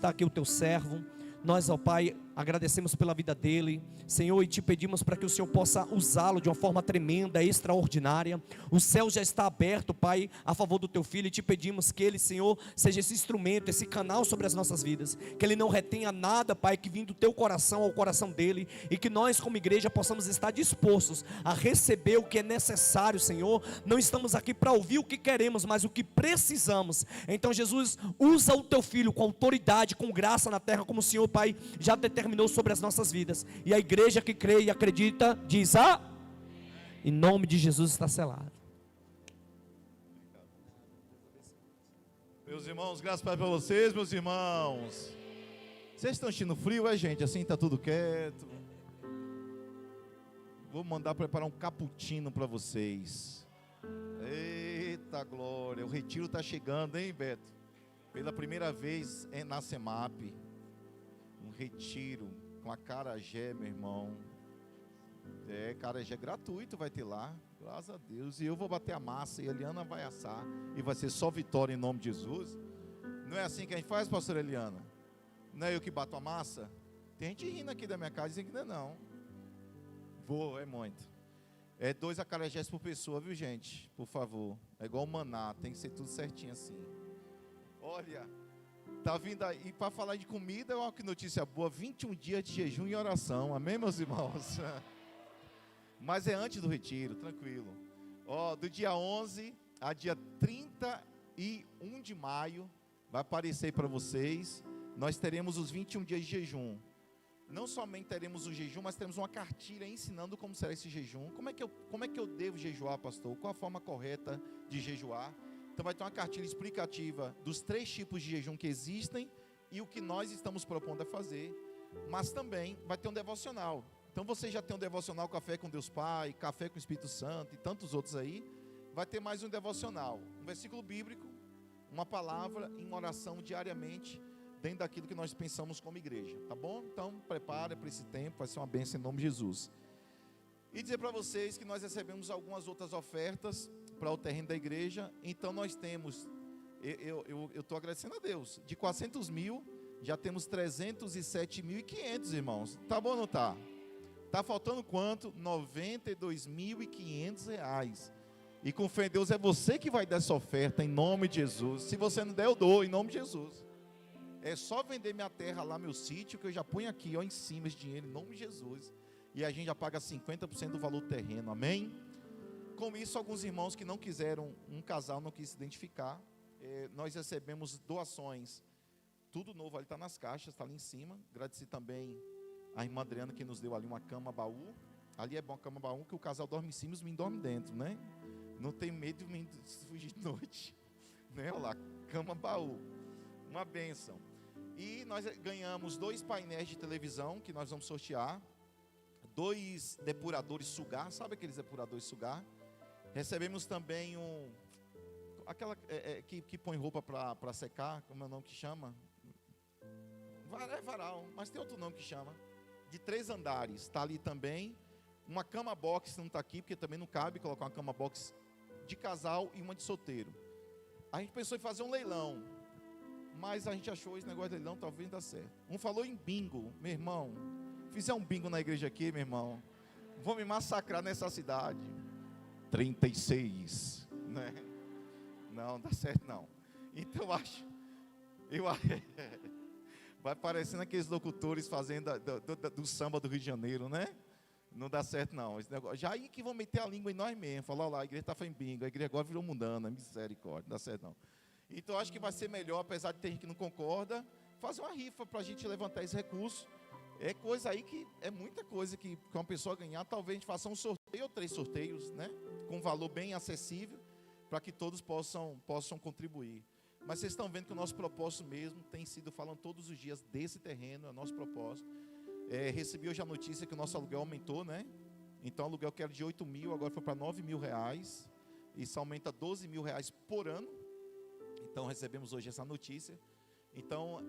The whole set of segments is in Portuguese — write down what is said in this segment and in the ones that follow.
Está aqui o teu servo. Nós, ó Pai, agradecemos pela vida dele, Senhor, e te pedimos para que o Senhor possa usá-lo de uma forma tremenda, extraordinária. O céu já está aberto, Pai, a favor do teu filho, e te pedimos que ele, Senhor, seja esse instrumento, esse canal sobre as nossas vidas, que ele não retenha nada, Pai, que vem do teu coração ao coração dele, e que nós como igreja possamos estar dispostos a receber o que é necessário, Senhor. Não estamos aqui para ouvir o que queremos, mas o que precisamos. Então, Jesus, usa o teu filho com autoridade, com graça na terra, como o Senhor, Pai, já determinou sobre as nossas vidas. E a igreja que crê e acredita diz: em nome de Jesus está selado. Meus irmãos, graças a Deus para vocês, meus irmãos. Vocês estão sentindo frio, gente? Assim está tudo quieto. Vou mandar preparar um cappuccino para vocês. Eita glória, o retiro está chegando, hein, Beto? Pela primeira vez na CEMAP. Um retiro com acarajé, meu irmão. Acarajé gratuito vai ter lá, graças a Deus. E eu vou bater a massa e a Eliana vai assar. E vai ser só vitória em nome de Jesus. Não é assim que a gente faz, pastora Eliana? Não é eu que bato a massa? Tem gente rindo aqui da minha casa dizendo que não é não. Vou, é muito. É 2 acarajés por pessoa, viu, gente? Por favor. É igual o maná, tem que ser tudo certinho assim. Olha, tá vindo aí, e para falar de comida, olha que notícia boa, 21 dias de jejum e oração, amém, meus irmãos? Mas é antes do retiro, tranquilo. Ó, do dia 11 a dia 31 de maio, vai aparecer para vocês, nós teremos os 21 dias de jejum. Não somente teremos o jejum, mas teremos uma cartilha ensinando como será esse jejum. Como é que eu devo jejuar, pastor? Qual a forma correta de jejuar? Então vai ter uma cartilha explicativa dos 3 tipos de jejum que existem e o que nós estamos propondo a fazer. Mas também vai ter um devocional. Então você já tem um devocional Café com Deus Pai, Café com o Espírito Santo e tantos outros aí. Vai ter mais um devocional, um versículo bíblico, uma palavra em oração diariamente, dentro daquilo que nós pensamos como igreja, tá bom? Então prepara para esse tempo, vai ser uma bênção em nome de Jesus. E dizer para vocês que nós recebemos algumas outras ofertas para o terreno da igreja. Então nós temos, eu estou agradecendo a Deus, de 400 mil, já temos 307.500, irmãos. Tá bom ou não tá? Tá faltando quanto? 92.500 reais. E com fé em Deus, é você que vai dar essa oferta em nome de Jesus. Se você não der, eu dou em nome de Jesus. É só vender minha terra lá, meu sítio, que eu já ponho aqui, ó, em cima esse dinheiro, em nome de Jesus. E a gente já paga 50% do valor do terreno, amém? Com isso, alguns irmãos que não quiseram, um casal não quis se identificar, nós recebemos doações, tudo novo, ali está nas caixas, está ali em cima. Agradeci também a irmã Adriana que nos deu ali uma cama baú. Ali é bom a cama baú, que o casal dorme em cima e os meninos dormem dentro, né? Não tem medo de menino fugir de noite, né? Olha lá, cama baú, uma bênção. E nós ganhamos 2 painéis de televisão que nós vamos sortear, 2 depuradores sugar, sabe aqueles depuradores sugar? Recebemos também aquela que põe roupa para secar, como é o nome que chama? É varal, mas tem outro nome que chama, de 3 andares, está ali também. Uma cama box não está aqui, porque também não cabe colocar uma cama box de casal e uma de solteiro. A gente pensou em fazer um leilão, mas a gente achou esse negócio de leilão talvez não dá certo. Um falou em bingo, meu irmão, fizer um bingo na igreja aqui, meu irmão, vou me massacrar nessa cidade. 36, né? Não dá certo não. Então eu acho vai parecendo aqueles locutores fazendo do samba do Rio de Janeiro, né? Não dá certo não. Esse negócio, já aí que vão meter a língua em nós mesmos, falar lá, a igreja está fazendo bingo, a igreja agora virou mundana, misericórdia, não dá certo não. Então acho que vai ser melhor, apesar de ter gente que não concorda, fazer uma rifa para a gente levantar esse recurso. É coisa aí que é muita coisa que uma pessoa ganhar, talvez a gente faça um sorteio ou 3 sorteios, né? Com um valor bem acessível, para que todos possam contribuir. Mas vocês estão vendo que o nosso propósito mesmo tem sido falando todos os dias desse terreno, é o nosso propósito. Recebi hoje a notícia que o nosso aluguel aumentou, né? Então o aluguel que era de 8 mil, agora foi para 9 mil reais. Isso aumenta 12 mil reais por ano. Então recebemos hoje essa notícia. Então,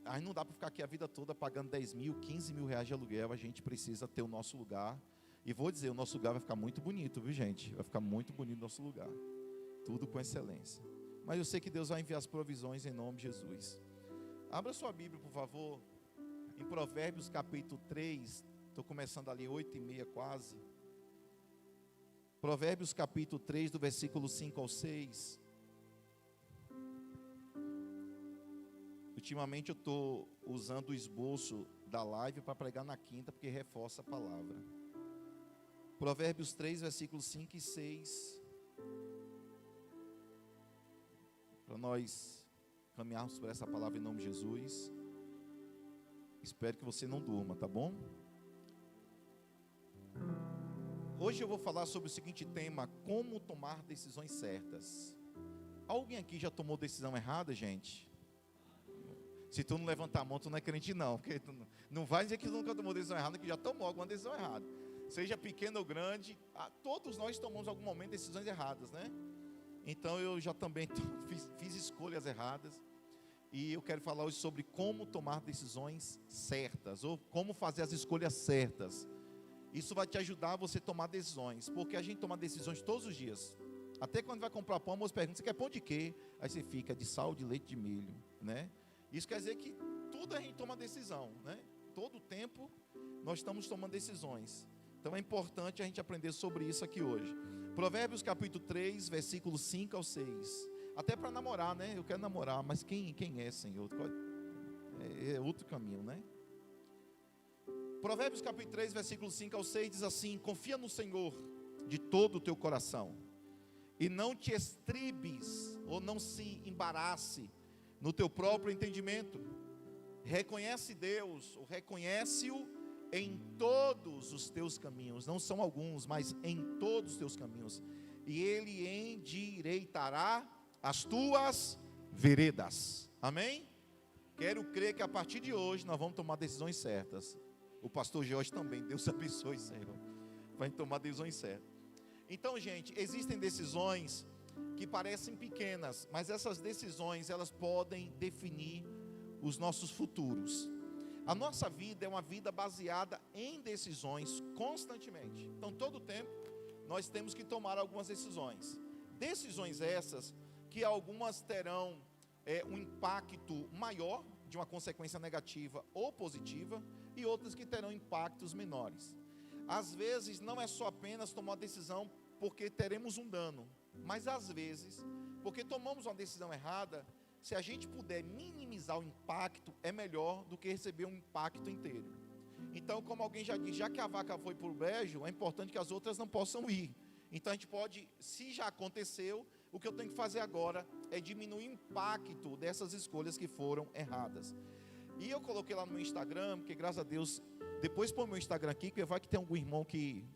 aí não dá para ficar aqui a vida toda pagando 10 mil, 15 mil reais de aluguel. A gente precisa ter o nosso lugar. E vou dizer, o nosso lugar vai ficar muito bonito, viu, gente? Vai ficar muito bonito o nosso lugar. Tudo com excelência. Mas eu sei que Deus vai enviar as provisões em nome de Jesus. Abra sua Bíblia, por favor, em Provérbios capítulo 3, estou começando ali 8:30 quase. Provérbios capítulo 3, do versículo 5 ao 6. Ultimamente eu estou usando o esboço da live para pregar na quinta, porque reforça a palavra. Provérbios 3, versículos 5 e 6. Para nós caminharmos por essa palavra em nome de Jesus. Espero que você não durma, tá bom? Hoje eu vou falar sobre o seguinte tema: como tomar decisões certas. Alguém aqui já tomou decisão errada, gente? Se tu não levantar a mão, tu não é crente não, porque tu não vai dizer que tu nunca tomou decisão errada, que já tomou alguma decisão errada. Seja pequena ou grande, todos nós tomamos em algum momento decisões erradas, né? Então eu já também fiz escolhas erradas. E eu quero falar hoje sobre como tomar decisões certas, ou como fazer as escolhas certas. Isso vai te ajudar a você tomar decisões, porque a gente toma decisões todos os dias. Até quando vai comprar pão, a moça pergunta: você quer pão de quê? Aí você fica: de sal, de leite, de milho, né? Isso quer dizer que tudo a gente toma decisão, né? Todo o tempo nós estamos tomando decisões. Então é importante a gente aprender sobre isso aqui hoje. Provérbios capítulo 3, versículos 5 ao 6. Até para namorar, né? Eu quero namorar, mas quem é, Senhor? É outro caminho, né? Provérbios capítulo 3, versículos 5 ao 6 diz assim: confia no Senhor de todo o teu coração, e não te estribes, ou não se embarace no teu próprio entendimento. Reconhece Deus, ou reconhece-o em todos os teus caminhos. Não são alguns, mas em todos os teus caminhos. E Ele endireitará as tuas veredas. Amém? Quero crer que a partir de hoje nós vamos tomar decisões certas. O pastor Jorge também, Deus abençoe, Senhor, vai tomar decisões certas. Então, gente, existem decisões que parecem pequenas, mas essas decisões, elas podem definir os nossos futuros. A nossa vida é uma vida baseada em decisões constantemente. Então, todo o tempo, nós temos que tomar algumas decisões. Decisões essas que algumas terão um impacto maior, de uma consequência negativa ou positiva, e outras que terão impactos menores. Às vezes, não é só apenas tomar uma decisão porque teremos um dano, mas às vezes, porque tomamos uma decisão errada, se a gente puder minimizar o impacto, é melhor do que receber um impacto inteiro. Então, como alguém já disse, já que a vaca foi para o brejo, é importante que as outras não possam ir. Então a gente pode, se já aconteceu, o que eu tenho que fazer agora é diminuir o impacto dessas escolhas que foram erradas. E eu coloquei lá no meu Instagram, porque graças a Deus, depois põe o meu Instagram aqui, que vai que tem algum irmão que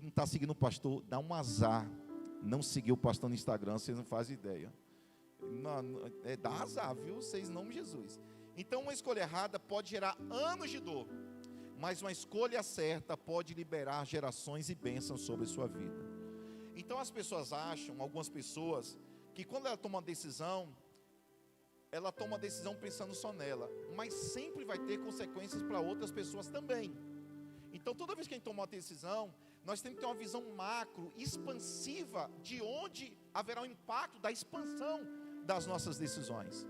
não está seguindo o pastor, dá um azar não seguir o pastor no Instagram, vocês não fazem ideia. Dá azar, viu? Vocês, em nome de Jesus. Então uma escolha errada pode gerar anos de dor, mas uma escolha certa pode liberar gerações e bênçãos sobre a sua vida. Então as pessoas acham, algumas pessoas, que quando ela toma uma decisão, ela toma uma decisão pensando só nela, mas sempre vai ter consequências para outras pessoas também. Então toda vez que a gente toma uma decisão, nós temos que ter uma visão macro, expansiva, de onde haverá um impacto da expansão das nossas decisões.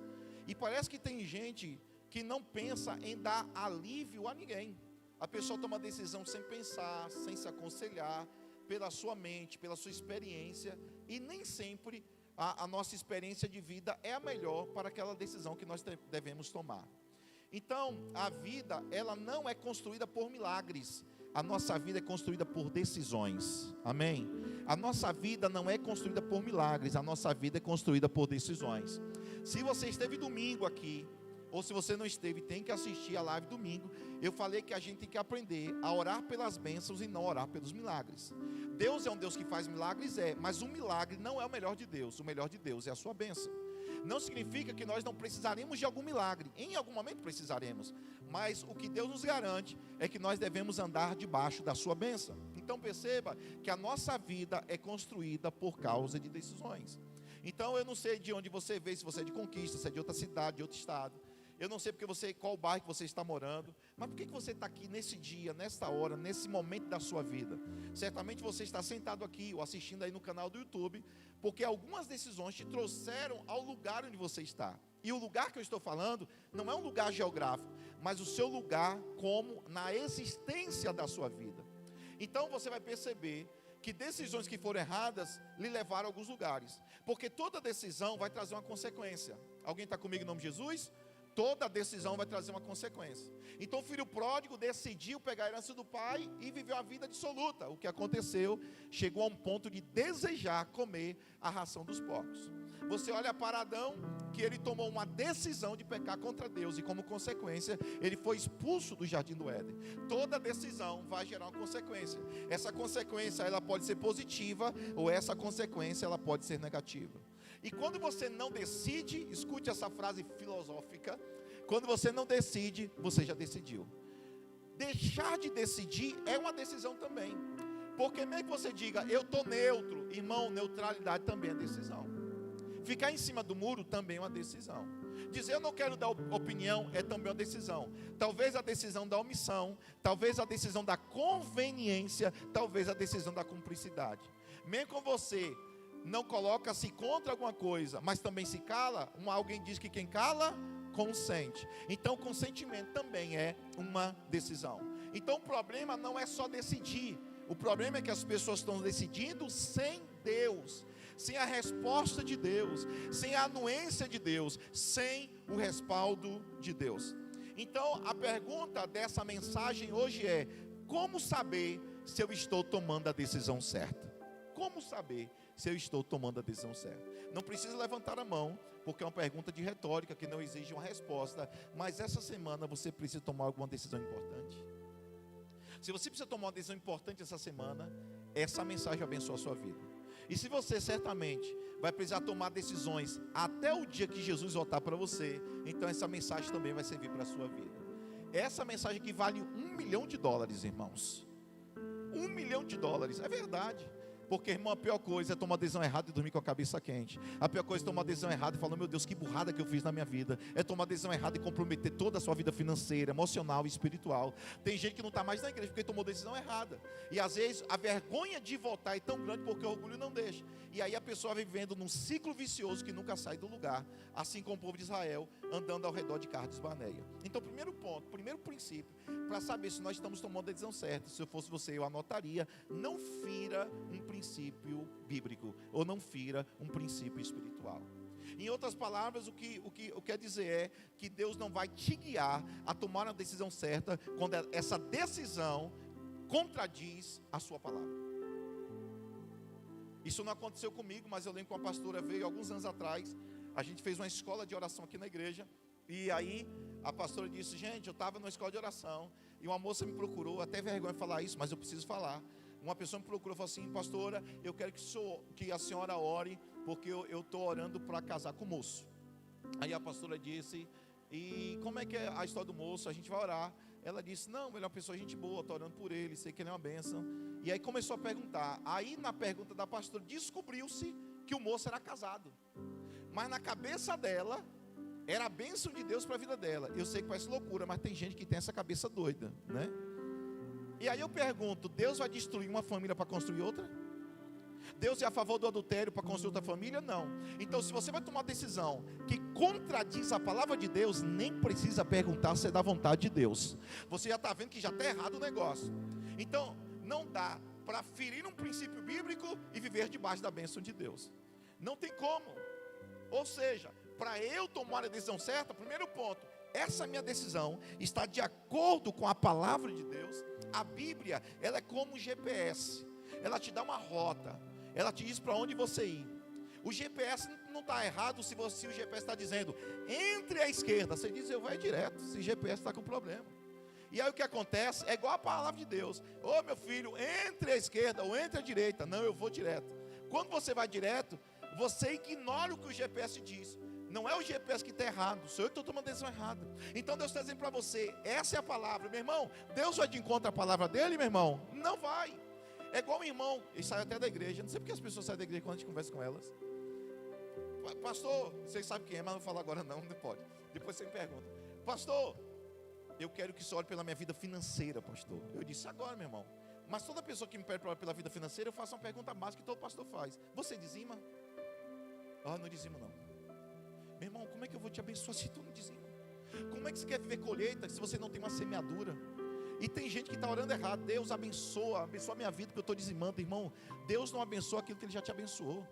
E parece que tem gente que não pensa em dar alívio a ninguém. A pessoa toma uma decisão sem pensar, sem se aconselhar, pela sua mente, pela sua experiência, e nem sempre a nossa experiência de vida é a melhor para aquela decisão que nós devemos tomar. Então, a vida, ela não é construída por milagres, a nossa vida é construída por decisões, amém? A nossa vida não é construída por milagres, a nossa vida é construída por decisões. Se você esteve domingo aqui, ou se você não esteve, tem que assistir a live domingo. Eu falei que a gente tem que aprender a orar pelas bênçãos e não orar pelos milagres. Deus é um Deus que faz milagres, mas o milagre não é o melhor de Deus. O melhor de Deus é a sua bênção. Não significa que nós não precisaremos de algum milagre. Em algum momento precisaremos. Mas o que Deus nos garante é que nós devemos andar debaixo da sua bênção. Então perceba que a nossa vida é construída por causa de decisões. Então eu não sei de onde você veio, se você é de Conquista, se é de outra cidade, de outro estado. Eu não sei qual bairro que você está morando, mas por que você está aqui nesse dia, nesta hora, nesse momento da sua vida? Certamente você está sentado aqui ou assistindo aí no canal do YouTube, porque algumas decisões te trouxeram ao lugar onde você está. E o lugar que eu estou falando não é um lugar geográfico, mas o seu lugar como na existência da sua vida. Então você vai perceber que decisões que foram erradas lhe levaram a alguns lugares, porque toda decisão vai trazer uma consequência. Alguém está comigo em nome de Jesus? Toda decisão vai trazer uma consequência. Então o filho pródigo decidiu pegar a herança do pai e viveu a vida dissoluta. O que aconteceu? Chegou a um ponto de desejar comer a ração dos porcos. Você olha para Adão, que ele tomou uma decisão de pecar contra Deus, e como consequência, ele foi expulso do jardim do Éden. Toda decisão vai gerar uma consequência. Essa consequência, ela pode ser positiva, ou essa consequência, ela pode ser negativa. E quando você não decide, escute essa frase filosófica, quando você não decide, você já decidiu. Deixar de decidir é uma decisão também. Porque mesmo que você diga, eu estou neutro, irmão, neutralidade também é decisão. Ficar em cima do muro também é uma decisão. Dizer eu não quero dar opinião é também uma decisão. Talvez a decisão da omissão, talvez a decisão da conveniência, talvez a decisão da cumplicidade. Mesmo com você não coloca-se contra alguma coisa, mas também se cala, alguém diz que quem cala, consente. Então consentimento também é uma decisão. Então o problema não é só decidir, o problema é que as pessoas estão decidindo sem Deus, sem a resposta de Deus, sem a anuência de Deus, sem o respaldo de Deus. Então a pergunta dessa mensagem hoje é: como saber se eu estou tomando a decisão certa? Como saber se eu estou tomando a decisão certa? Não precisa levantar a mão, porque é uma pergunta de retórica que não exige uma resposta. Mas essa semana você precisa tomar alguma decisão importante. Se você precisa tomar uma decisão importante essa semana, essa mensagem abençoa a sua vida. E se você certamente vai precisar tomar decisões até o dia que Jesus voltar para você, então essa mensagem também vai servir para a sua vida. Essa mensagem que vale $1 milhão, irmãos. $1 milhão, é verdade. Porque, irmão, a pior coisa é tomar decisão errada e dormir com a cabeça quente. A pior coisa é tomar decisão errada e falar, meu Deus, que burrada que eu fiz na minha vida. É tomar decisão errada e comprometer toda a sua vida financeira, emocional e espiritual. Tem gente que não está mais na igreja porque tomou decisão errada. E às vezes a vergonha de voltar é tão grande porque o orgulho não deixa. E aí a pessoa vai vivendo num ciclo vicioso que nunca sai do lugar. Assim como o povo de Israel, andando ao redor de Cades Barneia. Então, primeiro ponto, primeiro princípio, para saber se nós estamos tomando a decisão certa. Se eu fosse você, eu anotaria: não fira um princípio bíblico, ou não fira um princípio espiritual. Em outras palavras, o que quer dizer é que Deus não vai te guiar a tomar a decisão certa quando essa decisão contradiz a sua palavra. Isso não aconteceu comigo, mas eu lembro que uma pastora veio alguns anos atrás. A gente fez uma escola de oração aqui na igreja, e aí a pastora disse: gente, eu estava numa escola de oração e uma moça me procurou, até vergonha de falar isso, mas eu preciso falar. Uma pessoa me procurou e falou assim: pastora, eu quero que a senhora ore, porque eu estou orando para casar com o moço. Aí a pastora disse: e como é que é a história do moço? A gente vai orar. Ela disse: não, ele é uma pessoa gente boa, estou orando por ele, sei que ele é uma bênção. E aí começou a perguntar. Aí na pergunta da pastora descobriu-se que o moço era casado, mas na cabeça dela era a bênção de Deus para a vida dela. Eu sei que parece loucura, mas tem gente que tem essa cabeça doida, né? E aí eu pergunto: Deus vai destruir uma família para construir outra? Deus é a favor do adultério para construir outra família? Não. Então, se você vai tomar uma decisão que contradiz a palavra de Deus, nem precisa perguntar se é da vontade de Deus. Você já está vendo que já está errado o negócio. Então, não dá para ferir um princípio bíblico e viver debaixo da bênção de Deus. Não tem como. Ou seja, para eu tomar a decisão certa, primeiro ponto: essa minha decisão está de acordo com a palavra de Deus. A Bíblia, ela é como um GPS. Ela te dá uma rota. Ela te diz para onde você ir. O GPS não está errado se o GPS está dizendo entre à esquerda. Você diz: eu vou direto, se o GPS está com problema. E aí o que acontece é igual a palavra de Deus: ô meu filho, entre à esquerda ou entre à direita. Não, eu vou direto. Quando você vai direto, você ignora o que o GPS diz. Não é o GPS que está errado, sou eu que estou tomando a decisão errada. Então Deus está dizendo para você: essa é a palavra, meu irmão. Deus vai de encontro à palavra dele, meu irmão? Não vai. É igual um irmão, ele sai até da igreja. Não sei porque as pessoas saem da igreja quando a gente conversa com elas. Pastor, vocês sabem quem é, mas não vou falar agora não pode. Depois você me pergunta. pastor, eu quero que você ore pela minha vida financeira, pastor. Eu disse, agora, meu irmão. Mas toda pessoa que me pede pela vida financeira, eu faço uma pergunta básica que todo pastor faz. Você dizima? Ah, não dizimo não. Meu irmão, como é que eu vou te abençoar se tu não dizima? Como é que você quer viver colheita se você não tem uma semeadura? E tem gente que está orando errado. Deus abençoa a minha vida, porque eu estou dizimando. Irmão, Deus não abençoa aquilo que Ele já te abençoou.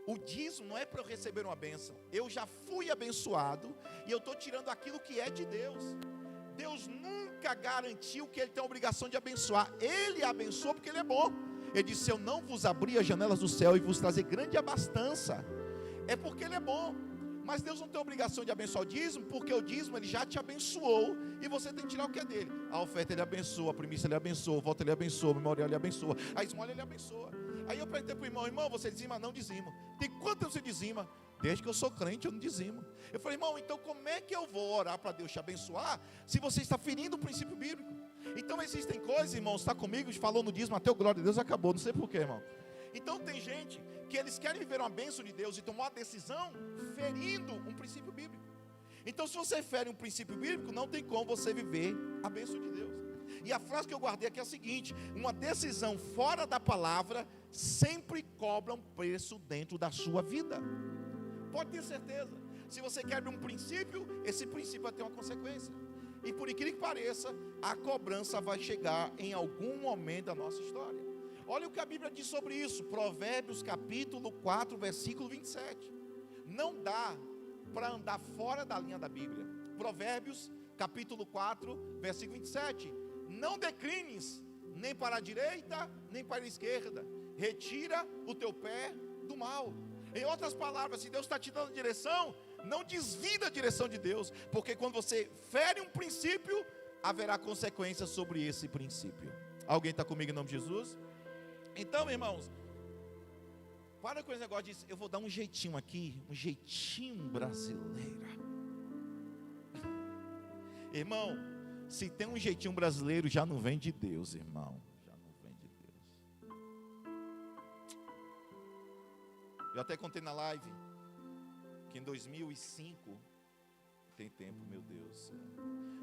O dízimo não é para eu receber uma bênção. Eu já fui abençoado e eu estou tirando aquilo que é de Deus. Deus nunca garantiu que Ele tem a obrigação de abençoar. Ele abençoa porque Ele é bom. Ele disse, se eu não vos abrir as janelas do céu e vos trazer grande abastança, é porque Ele é bom. Mas Deus não tem a obrigação de abençoar o dízimo, porque o dízimo Ele já te abençoou, e você tem que tirar o que é dele. A oferta Ele abençoa, a primícia Ele abençoa, a volta Ele abençoa, o memorial Ele abençoa, a esmola Ele abençoa. Aí eu perguntei para o irmão, irmão, você dizima? Não dizima. Tem quanto tempo você dizima? Desde que eu sou crente eu não dizimo. Eu falei, irmão, então como é que eu vou orar para Deus te abençoar, se você está ferindo o princípio bíblico? Então existem coisas, irmão, está comigo, falou no dízimo, até o glória de Deus acabou, não sei porquê, irmão. Então tem gente que eles querem viver uma bênção de Deus e tomar uma decisão ferindo um princípio bíblico. Então se você fere um princípio bíblico, não tem como você viver a bênção de Deus. E a frase que eu guardei aqui é a seguinte: uma decisão fora da palavra sempre cobra um preço dentro da sua vida. Pode ter certeza. Se você quebra um princípio, esse princípio vai ter uma consequência. E por incrível que pareça, a cobrança vai chegar em algum momento da nossa história. Olha o que a Bíblia diz sobre isso. Provérbios capítulo 4, versículo 27. Não dá para andar fora da linha da Bíblia. Provérbios capítulo 4, versículo 27. Não declines nem para a direita, nem para a esquerda. Retira o teu pé do mal. Em outras palavras, se Deus está te dando direção, não desvie da direção de Deus. Porque quando você fere um princípio, haverá consequências sobre esse princípio. Alguém está comigo em nome de Jesus? Então, irmãos, para com esse negócio de, eu vou dar um jeitinho aqui, um jeitinho brasileiro. Irmão, se tem um jeitinho brasileiro, já não vem de Deus, irmão. Já não vem de Deus. Eu até contei na live que em 2005, tem tempo, meu Deus.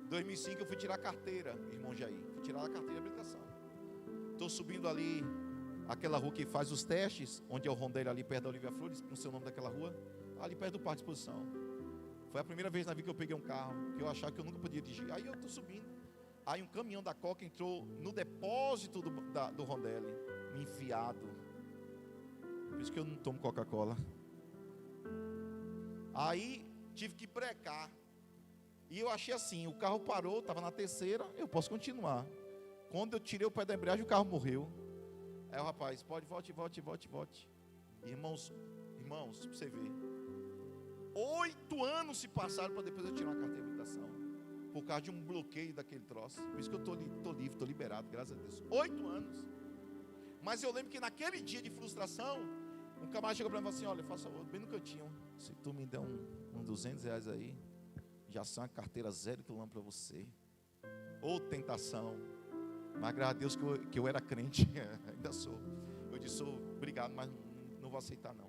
Em 2005 eu fui tirar a carteira, irmão Jair. Fui tirar a carteira de habilitação. Estou subindo ali aquela rua que faz os testes, onde é o rondeiro ali perto da Olivia Flores, não sei o nome daquela rua, ali perto do Parque de Exposição. Foi a primeira vez na vida que eu peguei um carro, que eu achava que eu nunca podia dirigir. Aí eu estou subindo, aí um caminhão da Coca entrou no depósito do rondelli, me enfiado. Por isso que eu não tomo Coca-Cola. Aí tive que brecar, e eu achei assim, o carro parou, estava na terceira, eu posso continuar. Quando eu tirei o pé da embreagem, o carro morreu. Aí o rapaz, pode, volte. Irmãos, para você ver. 8 anos se passaram para depois eu tirar uma carteira de habilitação. Por causa de um bloqueio daquele troço. Por isso que eu estou livre, estou liberado, graças a Deus. 8 anos. Mas eu lembro que naquele dia de frustração, um camarada chegou para mim e falou assim, olha, faça outro, bem no cantinho. Se tu me der um R$200 aí, já são uma carteira 0 km para você. Ô tentação. Mas graças a Deus que eu era crente, ainda sou. Eu disse, obrigado, mas não vou aceitar não.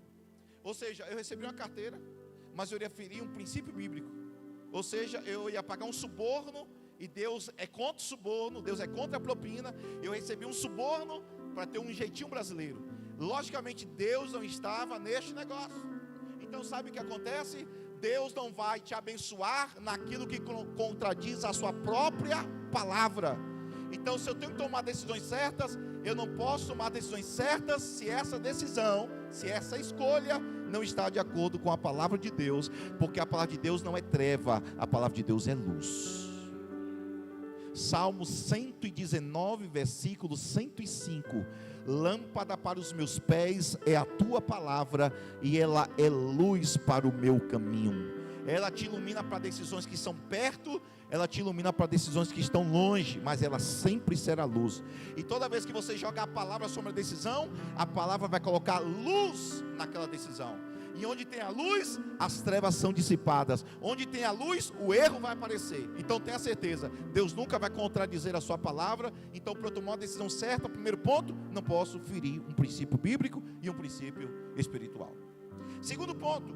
Ou seja, eu recebi uma carteira, mas eu iria ferir um princípio bíblico. Ou seja, eu ia pagar um suborno, e Deus é contra o suborno, Deus é contra a propina. Eu recebi um suborno para ter um jeitinho brasileiro. Logicamente, Deus não estava neste negócio. Então sabe o que acontece? Deus não vai te abençoar naquilo que contradiz a sua própria palavra. Então, se eu tenho que tomar decisões certas, eu não posso tomar decisões certas se essa decisão, se essa escolha não está de acordo com a palavra de Deus, porque a palavra de Deus não é treva, a palavra de Deus é luz. Salmo 119, versículo 105. Lâmpada para os meus pés é a tua palavra, e ela é luz para o meu caminho. Ela te ilumina para decisões que são perto, ela te ilumina para decisões que estão longe, mas ela sempre será luz. E toda vez que você joga a palavra sobre a decisão, a palavra vai colocar luz naquela decisão. E onde tem a luz, as trevas são dissipadas. Onde tem a luz, o erro vai aparecer. Então tenha certeza, Deus nunca vai contradizer a sua palavra. Então, para eu tomar uma decisão certa, primeiro ponto, não posso ferir um princípio bíblico e um princípio espiritual. Segundo ponto,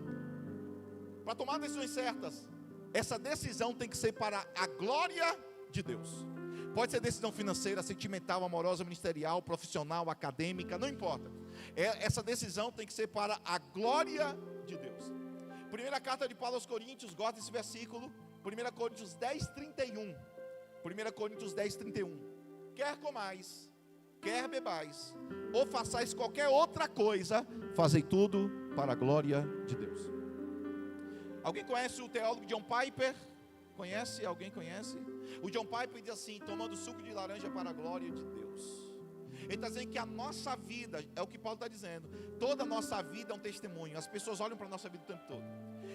para tomar decisões certas, essa decisão tem que ser para a glória de Deus. Pode ser decisão financeira, sentimental, amorosa, ministerial, profissional, acadêmica, não importa. Essa decisão tem que ser para a glória de Deus. Primeira carta de Paulo aos Coríntios, gosta desse versículo, 1 Coríntios 10:31. 1 Coríntios 10:31. Quer comais, quer bebais, ou façais qualquer outra coisa, fazei tudo para a glória de Deus. Alguém conhece o teólogo John Piper? Conhece? Alguém conhece? O John Piper diz assim: tomando suco de laranja para a glória de Deus. Ele está dizendo que a nossa vida, é o que Paulo está dizendo, toda a nossa vida é um testemunho. As pessoas olham para a nossa vida o tempo todo.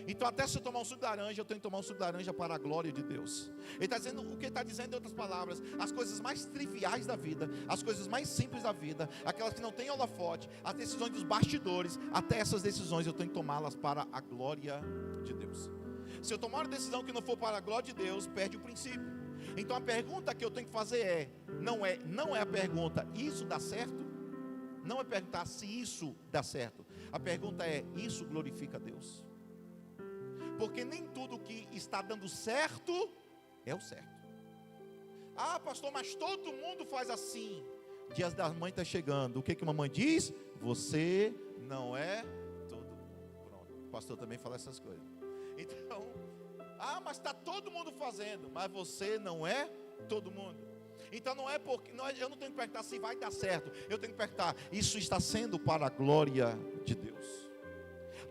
Então até se eu tomar um suco de laranja, eu tenho que tomar um suco de laranja para a glória de Deus. Ele está dizendo, o que ele está dizendo em outras palavras, as coisas mais triviais da vida, as coisas mais simples da vida, aquelas que não têm holofote, as decisões dos bastidores, até essas decisões eu tenho que tomá-las para a glória de Deus. Se eu tomar uma decisão que não for para a glória de Deus, perde o princípio. Então a pergunta que eu tenho que fazer não é a pergunta, isso dá certo? Não é perguntar se isso dá certo. A pergunta é, isso glorifica a Deus? Porque nem tudo que está dando certo é o certo. Ah, pastor, mas todo mundo faz assim. Dias da mãe está chegando. O que a mamãe diz? Você não é todo mundo. Pronto, o pastor também fala essas coisas. Então, mas está todo mundo fazendo, mas você não é todo mundo. Então não é porque eu não tenho que perguntar se vai dar certo. Eu tenho que perguntar, isso está sendo para a glória de Deus?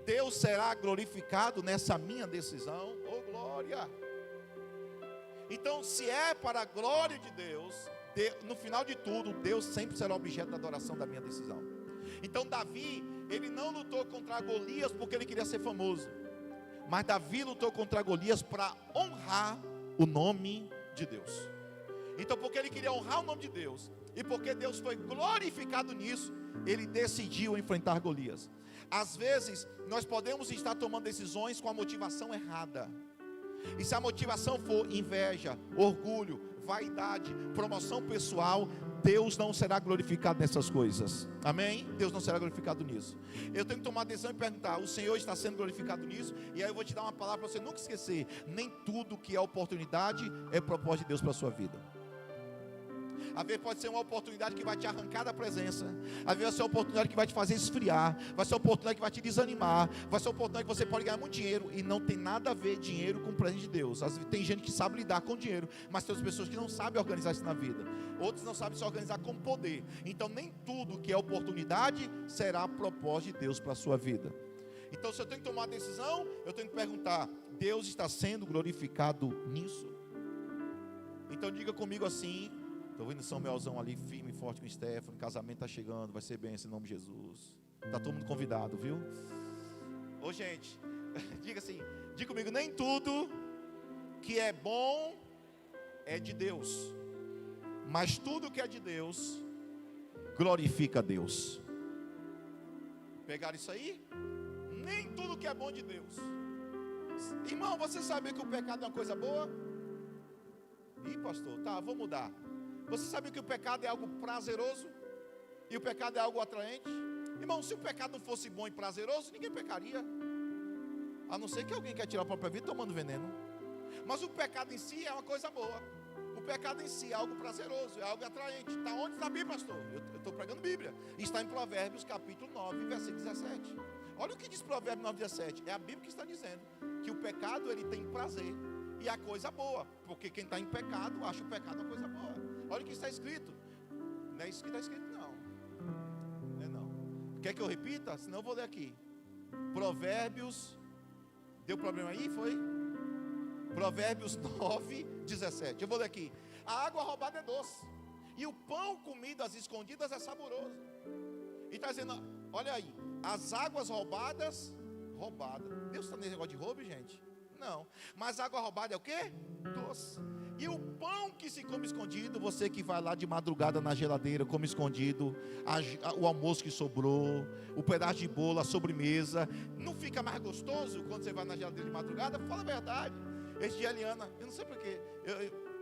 Deus será glorificado nessa minha decisão? Oh glória! Então se é para a glória de Deus, no final de tudo, Deus sempre será objeto da adoração da minha decisão. Então Davi, ele não lutou contra Golias porque ele queria ser famoso. Mas Davi lutou contra Golias para honrar o nome de Deus. Então porque ele queria honrar o nome de Deus, e porque Deus foi glorificado nisso, ele decidiu enfrentar Golias. Às vezes nós podemos estar tomando decisões com a motivação errada. E se a motivação for inveja, orgulho, vaidade, promoção pessoal, Deus não será glorificado nessas coisas. Amém? Deus não será glorificado nisso. Eu tenho que tomar decisão e perguntar, o Senhor está sendo glorificado nisso? E aí eu vou te dar uma palavra para você nunca esquecer. Nem tudo que é oportunidade é propósito de Deus para a sua vida. Às vezes pode ser uma oportunidade que vai te arrancar da presença. Às vezes vai ser uma oportunidade que vai te fazer esfriar. Vai ser uma oportunidade que vai te desanimar. Vai ser uma oportunidade que você pode ganhar muito dinheiro. E não tem nada a ver dinheiro com o presente de Deus. Às vezes tem gente que sabe lidar com dinheiro, mas tem outras pessoas que não sabem organizar isso na vida. Outros não sabem se organizar com poder. Então nem tudo que é oportunidade será propósito de Deus para a sua vida. Então se eu tenho que tomar uma decisão, eu tenho que perguntar, Deus está sendo glorificado nisso? Então diga comigo assim. Estou vendo São Melzão ali, firme e forte com o Stefano. O casamento está chegando, vai ser bênção em nome de Jesus. Está todo mundo convidado, viu? Ô gente, diga assim, diga comigo, nem tudo que é bom é de Deus, mas tudo que é de Deus glorifica a Deus. Pegaram isso aí? Nem tudo que é bom de Deus. Irmão, você sabia que o pecado é uma coisa boa? Ih, pastor, tá, vou mudar. Você sabia que o pecado é algo prazeroso? E o pecado é algo atraente? Irmão, se o pecado não fosse bom e prazeroso, ninguém pecaria. A não ser que alguém quer tirar a própria vida tomando veneno. Mas o pecado em si é uma coisa boa. O pecado em si é algo prazeroso, é algo atraente. Está onde está a Bíblia, pastor? Eu estou pregando Bíblia. Está em Provérbios capítulo 9, versículo 17. Olha o que diz Provérbios 9, 17. É a Bíblia que está dizendo que o pecado ele tem prazer e a coisa boa. Porque quem está em pecado acha o pecado uma coisa boa. Olha o que está escrito. Não é isso que está escrito, não. Não é não. Quer que eu repita? Senão eu vou ler aqui. Provérbios. Deu problema aí? Foi? Provérbios 9, 17. Eu vou ler aqui. A água roubada é doce, e o pão comido às escondidas é saboroso. E está dizendo, olha aí, as águas roubadas. Deus está nesse negócio de roubo, gente? Não. Mas água roubada é o quê? Doce. E o pão que se come escondido, você que vai lá de madrugada na geladeira, come escondido, o almoço que sobrou, o pedaço de bolo, a sobremesa, não fica mais gostoso quando você vai na geladeira de madrugada? Fala a verdade. Esse dia, Eliana, eu não sei porquê,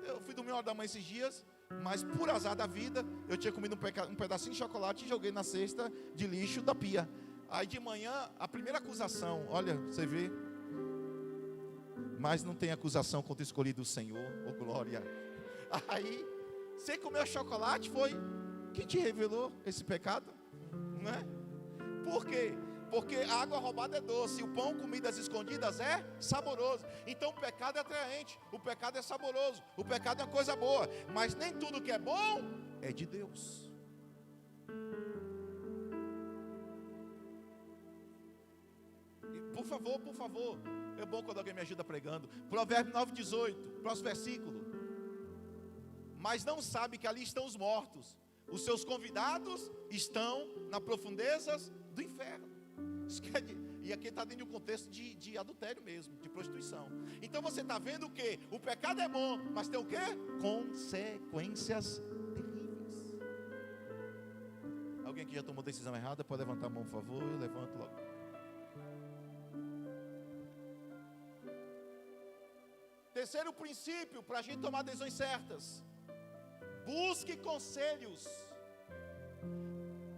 eu fui dormir 1 hora da manhã esses dias, mas por azar da vida, eu tinha comido um pedacinho de chocolate e joguei na cesta de lixo da pia. Aí de manhã, a primeira acusação, olha, você vê, mas não tem acusação contra o escolhido do Senhor. Oh, glória. Aí, você comeu chocolate, foi quem te revelou esse pecado? Não é? Por quê? Porque a água roubada é doce, o pão comidas escondidas é saboroso. Então o pecado é atraente, o pecado é saboroso, o pecado é uma coisa boa. Mas nem tudo que é bom é de Deus. Por favor, é bom quando alguém me ajuda pregando. Provérbio 9,18, próximo versículo. Mas não sabe que ali estão os mortos, os seus convidados estão nas profundezas do inferno. E aqui está dentro de um contexto de adultério mesmo, de prostituição. Então você está vendo o que? O pecado é bom, mas tem o quê? Consequências terríveis. Alguém que já tomou decisão errada, pode levantar a mão, por favor. Eu levanto logo. Terceiro princípio para a gente tomar decisões certas: busque conselhos.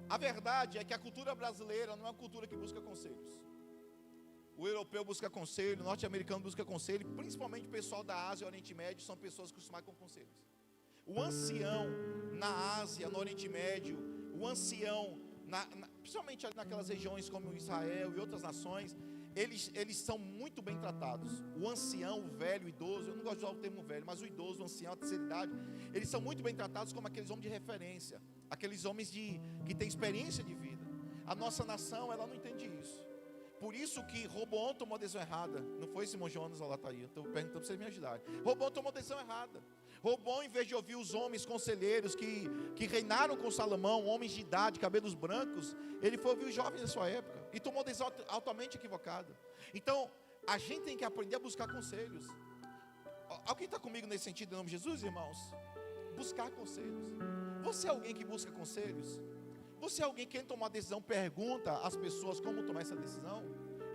A verdade é que a cultura brasileira não é uma cultura que busca conselhos. O europeu busca conselho, o norte-americano busca conselho, principalmente o pessoal da Ásia e Oriente Médio são pessoas acostumadas com conselhos. O ancião na Ásia, no Oriente Médio, o ancião, principalmente naquelas regiões como Israel e outras nações, eles são muito bem tratados. O ancião, o velho, o idoso, eu não gosto de usar o termo velho, mas o idoso, o ancião, a terceira idade, eles são muito bem tratados como aqueles homens de referência, aqueles homens que têm experiência de vida. A nossa nação, ela não entende isso. Por isso que Roboão tomou a decisão errada. Não foi Simão Jonas ou Lataí, estou perguntando para vocês me ajudarem. Roboão tomou a decisão errada. Roboão, em vez de ouvir os homens conselheiros que reinaram com Salomão, homens de idade, cabelos brancos, ele foi ouvir os jovens da sua época e tomou a decisão altamente equivocada. Então, a gente tem que aprender a buscar conselhos. Alguém está comigo nesse sentido, em nome de Jesus, irmãos? Buscar conselhos. Você é alguém que busca conselhos? Você é alguém que, quer tomar uma decisão, pergunta às pessoas como tomar essa decisão?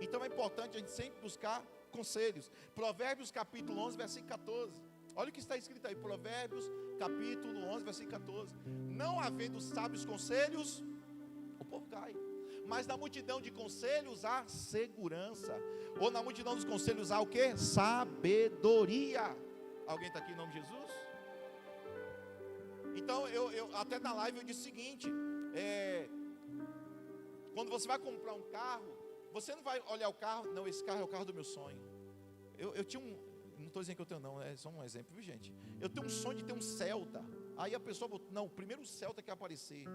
Então é importante a gente sempre buscar conselhos. Provérbios capítulo 11, versículo 14. Olha o que está escrito aí, Provérbios capítulo 11, versículo 14. Não havendo sábios conselhos, o povo cai. Mas na multidão de conselhos há segurança. Ou na multidão dos conselhos há o quê? Sabedoria. Alguém está aqui em nome de Jesus? Então, eu até na live eu disse o seguinte: quando você vai comprar um carro, você não vai olhar o carro, não, esse carro é o carro do meu sonho. Eu tinha não estou dizendo que eu tenho não, é só um exemplo, viu gente? Eu tenho um sonho de ter um Celta. Aí a pessoa botou, não, o primeiro Celta que aparecer,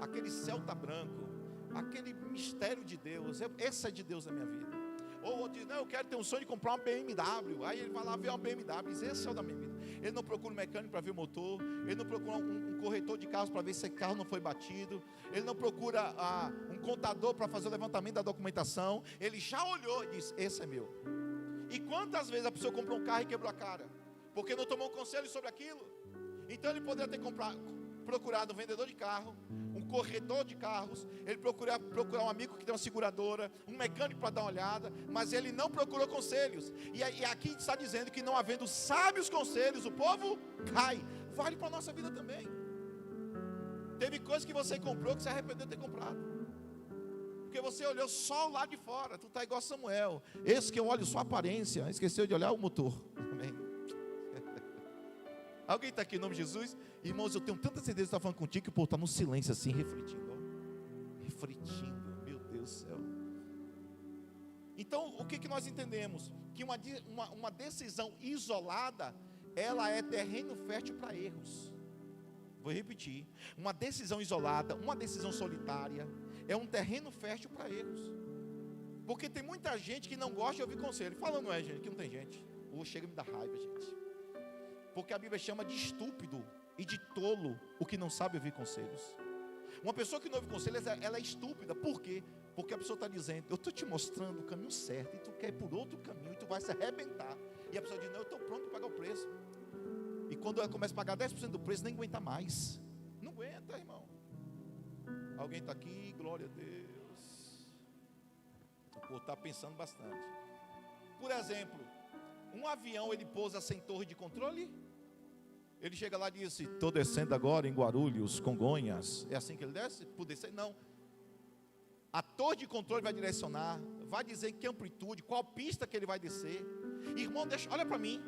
aquele Celta branco, aquele mistério de Deus, esse é de Deus na minha vida. Ou outro diz, não, eu quero ter um sonho de comprar uma BMW. Aí ele vai lá ver uma BMW, diz, esse é o da minha vida. Ele não procura um mecânico para ver o motor, ele não procura um corretor de carros para ver se esse carro não foi batido, ele não procura um contador para fazer o levantamento da documentação. Ele já olhou e disse, esse é meu. E quantas vezes a pessoa comprou um carro e quebrou a cara? Porque não tomou um conselho sobre aquilo. Então ele poderia ter procurado um vendedor de carro, um corretor de carros, ele procurar um amigo que tem uma seguradora, um mecânico para dar uma olhada, mas ele não procurou conselhos. E aqui está dizendo que não havendo sábios conselhos, o povo cai. Vale para a nossa vida também. Teve coisas que você comprou que você arrependeu de ter comprado. Porque você olhou só o lado de fora. Tu está igual Samuel. Esse que eu olho só a aparência, esqueceu de olhar o motor. Amém. Alguém está aqui em nome de Jesus? Irmãos, eu tenho tanta certeza que está falando contigo que o povo está no silêncio assim, refletindo. Ó. Refletindo, meu Deus do céu. Então, o que nós entendemos? Que uma decisão isolada, ela é terreno fértil para erros. Vou repetir. Uma decisão isolada, uma decisão solitária, é um terreno fértil para erros. Porque tem muita gente que não gosta de ouvir conselho. Fala, não é, gente? Que não tem gente. Chega a me dar raiva, gente. Porque a Bíblia chama de estúpido e de tolo o que não sabe ouvir conselhos. Uma pessoa que não ouve conselhos, ela é estúpida. Por quê? Porque a pessoa está dizendo, eu estou te mostrando o caminho certo, e tu quer ir por outro caminho, e tu vai se arrebentar. E a pessoa diz, não, eu estou pronto para pagar o preço. E quando ela começa a pagar 10% do preço, nem aguenta mais. Não aguenta, irmão. Alguém está aqui, glória a Deus. O povo está pensando bastante. Por exemplo, um avião, ele pousa sem torre de controle? Ele chega lá e diz assim, estou descendo agora em Guarulhos, Congonhas. É assim que ele desce? Por descer? Não. A torre de controle vai direcionar, vai dizer que amplitude, qual pista que ele vai descer. Irmão, olha para mim.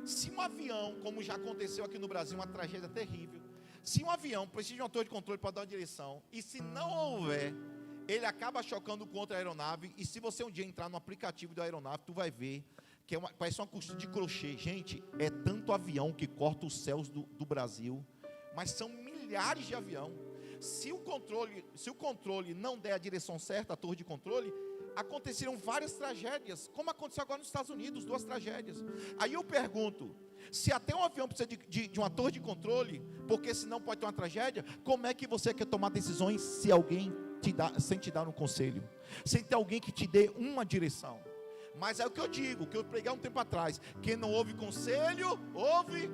Se um avião, como já aconteceu aqui no Brasil, uma tragédia terrível, se um avião precisa de uma torre de controle para dar uma direção, e se não houver, ele acaba chocando contra a aeronave, e se você um dia entrar no aplicativo da aeronave, tu vai ver que parece uma costura de crochê. Gente, é tanto avião que corta os céus do Brasil, mas são milhares de avião. Se o controle não der a direção certa, a torre de controle, aconteceram várias tragédias, como aconteceu agora nos Estados Unidos, 2 tragédias. Aí eu pergunto, se até um avião precisa de uma torre de controle, porque senão pode ter uma tragédia, como é que você quer tomar decisões se alguém sem te dar um conselho, sem ter alguém que te dê uma direção? Mas é o que eu digo, o que eu preguei há um tempo atrás: quem não ouve conselho, ouve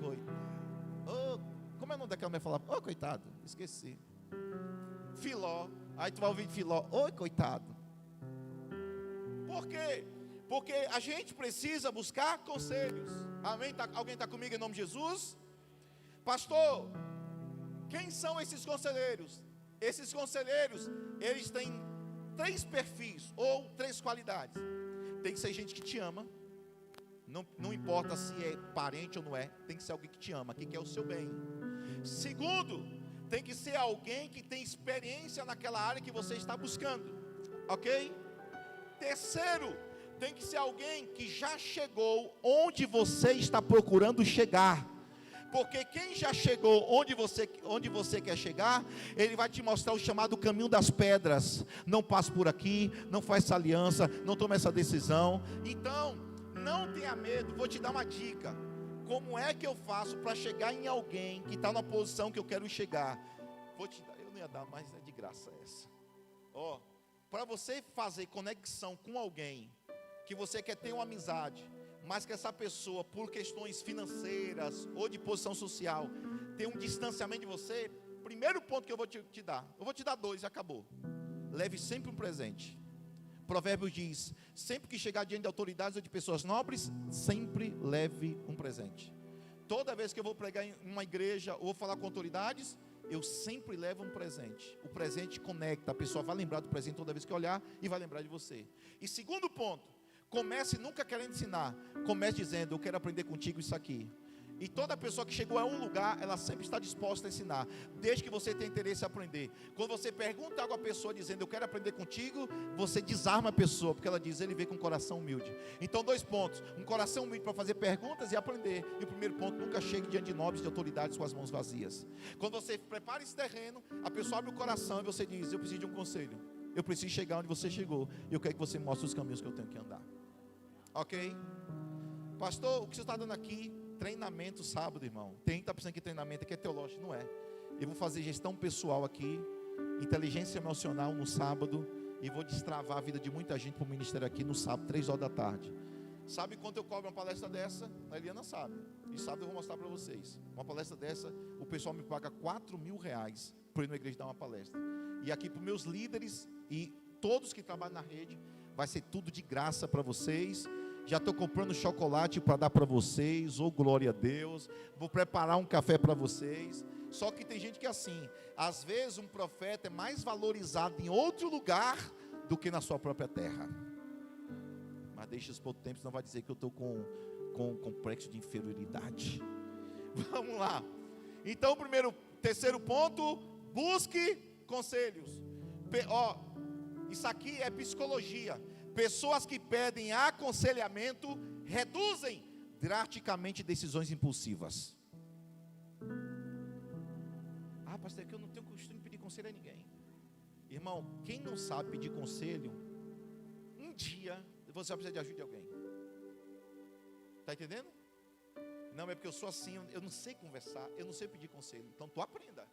coitado. Como é o nome daquela mulher? Falava, coitado, esqueci. Filó. Aí tu vai ouvir Filó, coitado. Por quê? Porque a gente precisa buscar conselhos. Amém? Alguém está comigo em nome de Jesus? Pastor, quem são esses conselheiros? Esses conselheiros, eles têm 3 perfis ou 3 qualidades. Tem que ser gente que te ama. Não importa se é parente ou não é, tem que ser alguém que te ama, que quer o seu bem. Segundo, tem que ser alguém que tem experiência naquela área que você está buscando, ok? Terceiro, tem que ser alguém que já chegou onde você está procurando chegar. Porque quem já chegou onde você quer chegar, ele vai te mostrar o chamado caminho das pedras. Não passe por aqui, não faça essa aliança, não tome essa decisão. Então, não tenha medo. Vou te dar uma dica. Como é que eu faço para chegar em alguém que está na posição que eu quero chegar? Vou te dar, eu não ia dar, mas é de graça essa. Para você fazer conexão com alguém que você quer ter uma amizade, mas que essa pessoa, por questões financeiras ou de posição social, tem um distanciamento de você, primeiro ponto que eu vou te dar, eu vou te dar 2 e acabou. Leve sempre um presente. Provérbios diz: sempre que chegar diante de autoridades ou de pessoas nobres, sempre leve um presente. Toda vez que eu vou pregar em uma igreja ou falar com autoridades, eu sempre levo um presente. O presente conecta, a pessoa vai lembrar do presente toda vez que olhar e vai lembrar de você. E segundo ponto, comece nunca querendo ensinar, comece dizendo: eu quero aprender contigo isso aqui. E toda pessoa que chegou a um lugar, ela sempre está disposta a ensinar, desde que você tenha interesse em aprender. Quando você pergunta algo à pessoa dizendo: eu quero aprender contigo, você desarma a pessoa, porque ela diz: ele veio com um coração humilde. Então 2 pontos: um coração humilde para fazer perguntas e aprender. E o primeiro ponto: nunca chegue diante de nobres, de autoridades com as mãos vazias. Quando você prepara esse terreno, a pessoa abre o coração e você diz: eu preciso de um conselho, eu preciso chegar onde você chegou, e eu quero que você mostre os caminhos que eu tenho que andar. Ok? Pastor, o que você está dando aqui? Treinamento sábado, irmão. Tem, está pensando que treinamento aqui é teológico? Não é. Eu vou fazer gestão pessoal aqui, inteligência emocional no sábado, e vou destravar a vida de muita gente para o ministério aqui no sábado, 3 horas da tarde. Sabe quanto eu cobro uma palestra dessa? A Eliana sabe. E sábado eu vou mostrar para vocês. Uma palestra dessa, o pessoal me paga R$4.000 para ir na igreja dar uma palestra. E aqui para os meus líderes e todos que trabalham na rede, vai ser tudo de graça para vocês. Já estou comprando chocolate para dar para vocês, glória a Deus. Vou preparar um café para vocês. Só que tem gente que é assim, às vezes um profeta é mais valorizado em outro lugar do que na sua própria terra. Mas deixa isso por outro tempo, senão vai dizer que eu estou com complexo de inferioridade. Vamos lá. Então, terceiro ponto, busque conselhos. Isso aqui é psicologia. Pessoas que pedem aconselhamento reduzem drasticamente decisões impulsivas. Pastor, é que eu não tenho costume de pedir conselho a ninguém. Irmão, quem não sabe pedir conselho, um dia você vai precisar de ajuda de alguém. Está entendendo? Não, é porque eu sou assim, eu não sei conversar, eu não sei pedir conselho. Então tu aprenda.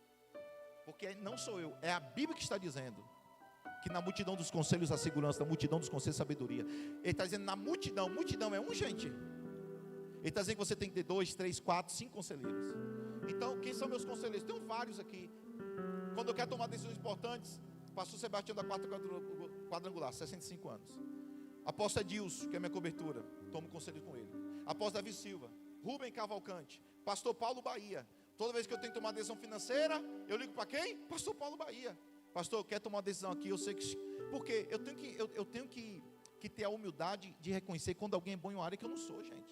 Porque não sou eu, é a Bíblia que está dizendo que na multidão dos conselhos a segurança, na multidão dos conselhos a sabedoria. Ele está dizendo na multidão é um, gente. Ele está dizendo que você tem que ter 2, 3, 4, 5 conselheiros. Então, quem são meus conselheiros? Tenho vários aqui. Quando eu quero tomar decisões importantes, pastor Sebastião da Quarta Quadrangular, 65 anos. Apóstolo Edilson, que é minha cobertura, tomo conselho com ele. Apóstolo Davi Silva, Rubem Cavalcante, pastor Paulo Bahia. Toda vez que eu tenho que tomar uma decisão financeira, eu ligo para quem? Pastor Paulo Bahia. Pastor, eu quero tomar uma decisão aqui, eu sei que... Porque eu tenho que que ter a humildade de reconhecer quando alguém é bom em uma área que eu não sou, gente.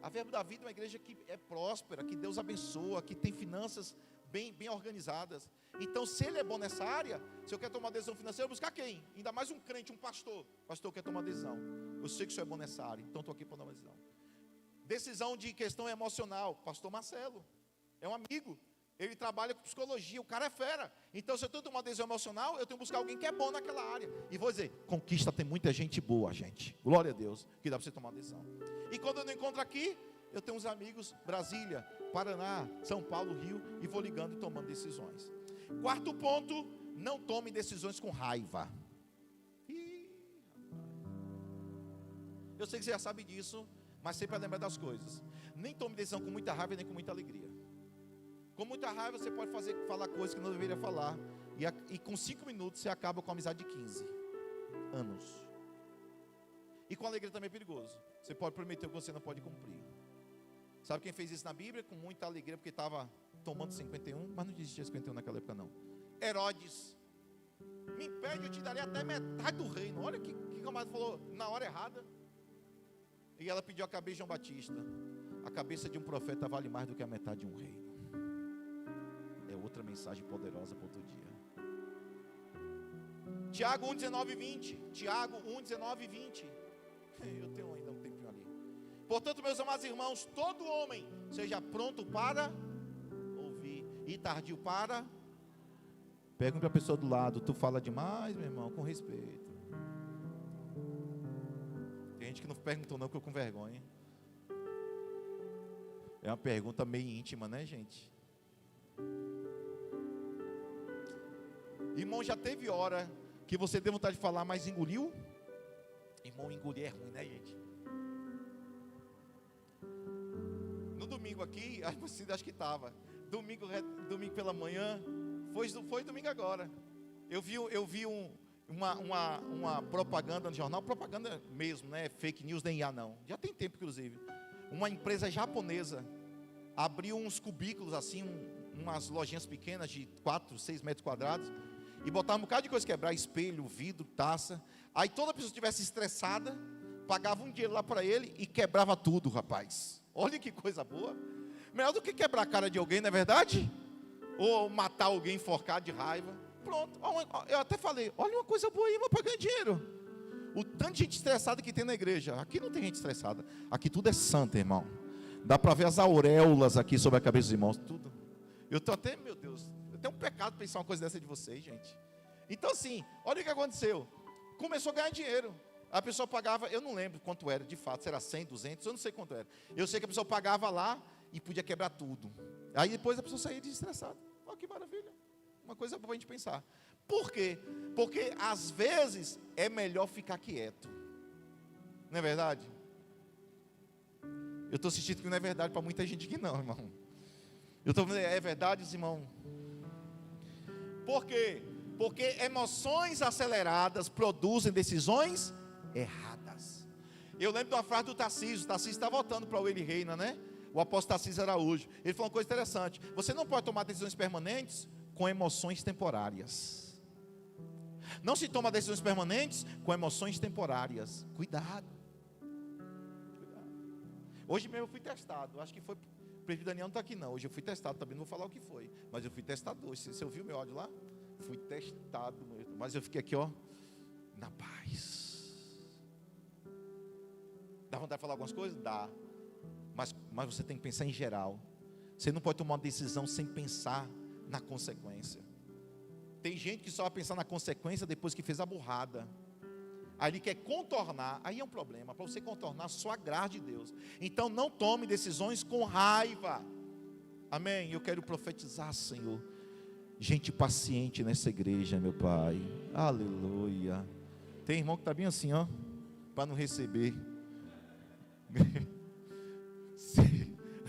A Verbo da Vida é uma igreja que é próspera, que Deus abençoa, que tem finanças bem organizadas. Então, se ele é bom nessa área, se eu quero tomar decisão financeira, eu vou buscar quem? Ainda mais um crente, um pastor. Pastor, eu quero tomar decisão. Eu sei que o senhor é bom nessa área, então estou aqui para dar uma decisão. Decisão de questão emocional, pastor Marcelo. É um amigo. Ele trabalha com psicologia, o cara é fera. Então, se eu tenho que tomar decisão emocional, eu tenho que buscar alguém que é bom naquela área. E vou dizer, Conquista tem muita gente boa, gente. Glória a Deus, que dá para você tomar decisão. E quando eu não encontro aqui, eu tenho uns amigos, Brasília, Paraná, São Paulo, Rio, e vou ligando e tomando decisões. Quarto ponto, não tome decisões com raiva. Eu sei que você já sabe disso, mas sempre lembra das coisas. Nem tome decisão com muita raiva nem com muita alegria. Com muita raiva você pode falar coisas que não deveria falar. E com 5 minutos você acaba com a amizade de 15 anos. E com alegria também é perigoso. Você pode prometer o que você não pode cumprir. Sabe quem fez isso na Bíblia? Com muita alegria, porque estava tomando 51, mas não existia 51 naquela época não. Herodes. Me impede, eu te darei até metade do reino. Olha que camarada falou na hora errada. E ela pediu a cabeça de João Batista. A cabeça de um profeta vale mais do que a metade de um reino. É outra mensagem poderosa para outro dia. Tiago 1, 19 e 20. Tiago 1, 19 e 20. Eu tenho ainda um tempinho ali. Portanto, meus amados irmãos, todo homem seja pronto para ouvir e tardio para. Pergunta para a pessoa do lado, tu fala demais, meu irmão, com respeito. Tem gente que não perguntou não, porque eu com vergonha. É uma pergunta meio íntima, né, gente? Irmão, já teve hora que você deu vontade de falar, mas engoliu? Irmão, engolir é ruim, né, gente? No domingo aqui, você acho que estava. Domingo pela manhã, foi domingo agora. Eu vi uma propaganda no jornal, propaganda mesmo, né? Fake news nem IA não. Já tem tempo, inclusive. Uma empresa japonesa abriu uns cubículos assim, umas lojinhas pequenas de 4, 6 metros quadrados. E botava um bocado de coisa quebrar, espelho, vidro, taça. Aí toda pessoa que estivesse estressada, pagava um dinheiro lá para ele e quebrava tudo, rapaz. Olha que coisa boa. Melhor do que quebrar a cara de alguém, não é verdade? Ou matar alguém enforcado de raiva. Pronto, eu até falei, olha uma coisa boa aí, mas para ganhar dinheiro. O tanto de gente estressada que tem na igreja. Aqui não tem gente estressada. Aqui tudo é santo, irmão. Dá para ver as auréolas aqui sobre a cabeça dos irmãos. Tudo. Eu estou até, meu Deus, eu tenho um pecado pensar uma coisa dessa de vocês, gente. Então assim, olha o que aconteceu. Começou a ganhar dinheiro. A pessoa pagava, eu não lembro quanto era, de fato, se era 100, 200, eu não sei quanto era. Eu sei que a pessoa pagava lá e podia quebrar tudo. Aí depois a pessoa saía desestressada. Olha que maravilha. Uma coisa para a gente pensar. Por quê? Porque às vezes é melhor ficar quieto. Não é verdade? Eu estou sentindo que não é verdade para muita gente que não, irmão. Eu estou falando, é verdade, irmão? Por quê? Porque emoções aceleradas produzem decisões erradas. Eu lembro de uma frase do Tarcísio. O Tarcísio está voltando para o Ele Reina, né? O apóstolo Tarcísio Araújo. Ele falou uma coisa interessante. Você não pode tomar decisões permanentes com emoções temporárias. Não se toma decisões permanentes com emoções temporárias. Cuidado. Hoje mesmo eu fui testado. Acho que foi. O presbítero Daniel não está aqui não. Hoje eu fui testado também. Não vou falar o que foi. Mas eu fui testado hoje. Você ouviu meu áudio lá? Fui testado. Mas eu fiquei aqui, ó. Na paz. Dá vontade de falar algumas coisas? Dá. Mas você tem que pensar em geral. Você não pode tomar uma decisão sem pensar na consequência. Tem gente que só vai pensar na consequência depois que fez a burrada. Aí ele quer contornar. Aí é um problema. Para você contornar, só a graça de Deus. Então não tome decisões com raiva. Amém? Eu quero profetizar, Senhor. Gente paciente nessa igreja, meu Pai. Aleluia. Tem irmão que está bem assim, ó. Para não receber.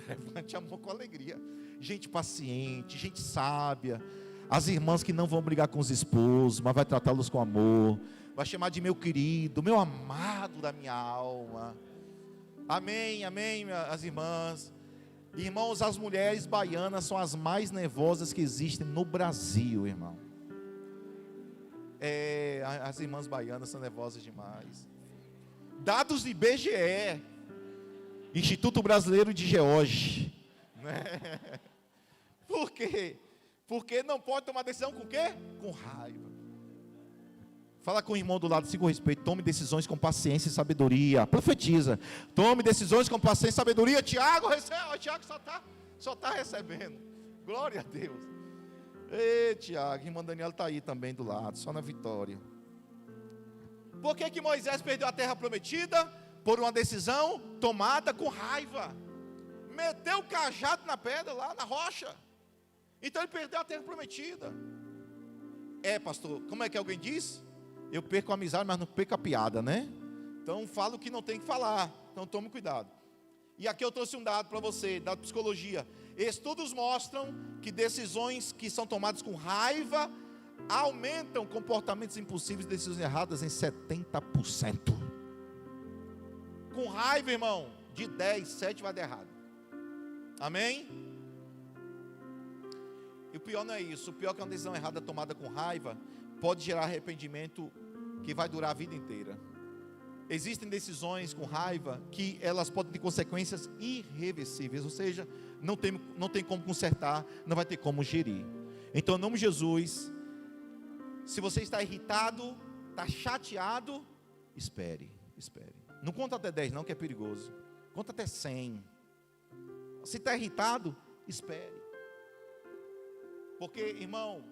Levante a mão com alegria. Gente paciente, gente sábia. As irmãs que não vão brigar com os esposos, mas vai tratá-los com amor. Vai chamar de meu querido, meu amado da minha alma. Amém, amém, as irmãs. Irmãos, as mulheres baianas são as mais nervosas que existem no Brasil, irmão. As irmãs baianas são nervosas demais. Dados do IBGE, Instituto Brasileiro de Geórgia, né? Por quê? Porque não pode tomar decisão com o quê? Com raiva. Fala com o irmão do lado, com respeito. Tome decisões com paciência e sabedoria. Profetiza. Tome decisões com paciência e sabedoria. Tiago, recebe. Tiago só está recebendo. Glória a Deus. Ei, Tiago, irmã Daniela está aí também do lado, só na vitória. Por que Moisés perdeu a terra prometida? Por uma decisão tomada com raiva. Meteu o cajado na pedra lá, na rocha. Então ele perdeu a terra prometida. Pastor, como é que alguém diz? Eu perco a amizade, mas não perco a piada, né? Então falo o que não tem que falar. Então tome cuidado. E aqui eu trouxe um dado para você, dado de psicologia. Estudos mostram que decisões que são tomadas com raiva aumentam comportamentos impulsivos e decisões erradas em 70%. Com raiva, irmão, de 10, 7 vai dar errado. Amém? E o pior não é isso. O pior é que uma decisão errada tomada com raiva pode gerar arrependimento que vai durar a vida inteira. Existem decisões com raiva que elas podem ter consequências irreversíveis, ou seja, não tem como consertar, não vai ter como gerir. Então, em nome de Jesus, se você está irritado, está chateado, espere. Não conta até 10 não, que é perigoso. Conta até 100. Se está irritado, espere. Porque, irmão,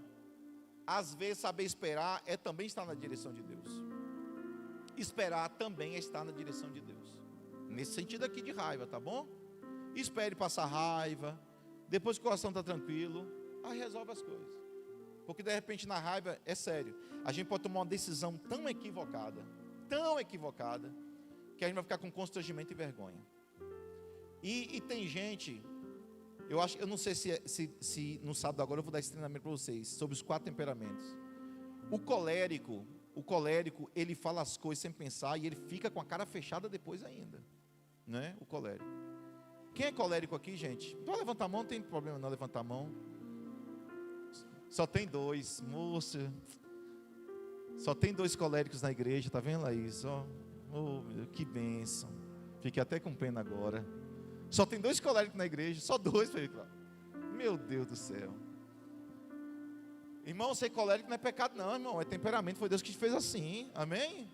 às vezes saber esperar é também estar na direção de Deus. Esperar também é estar na direção de Deus. Nesse sentido aqui de raiva, tá bom? Espere passar raiva. Depois que o coração está tranquilo, aí resolve as coisas. Porque de repente na raiva, é sério, a gente pode tomar uma decisão tão equivocada, que a gente vai ficar com constrangimento e vergonha. E tem gente, eu não sei se no sábado agora eu vou dar esse treinamento para vocês, sobre os 4 temperamentos. O colérico, ele fala as coisas sem pensar e ele fica com a cara fechada depois ainda, né? O colérico. Quem é colérico aqui, gente? Pode levantar a mão, não tem problema não levantar a mão. Só tem 2, moça. Só tem 2 coléricos na igreja, tá vendo, Laís? Oh, que bênção. Fiquei até com pena agora. Só tem 2 coléricos na igreja, só 2, meu Deus do céu. Irmão, ser colérico não é pecado não, irmão, é temperamento, foi Deus que te fez assim, amém?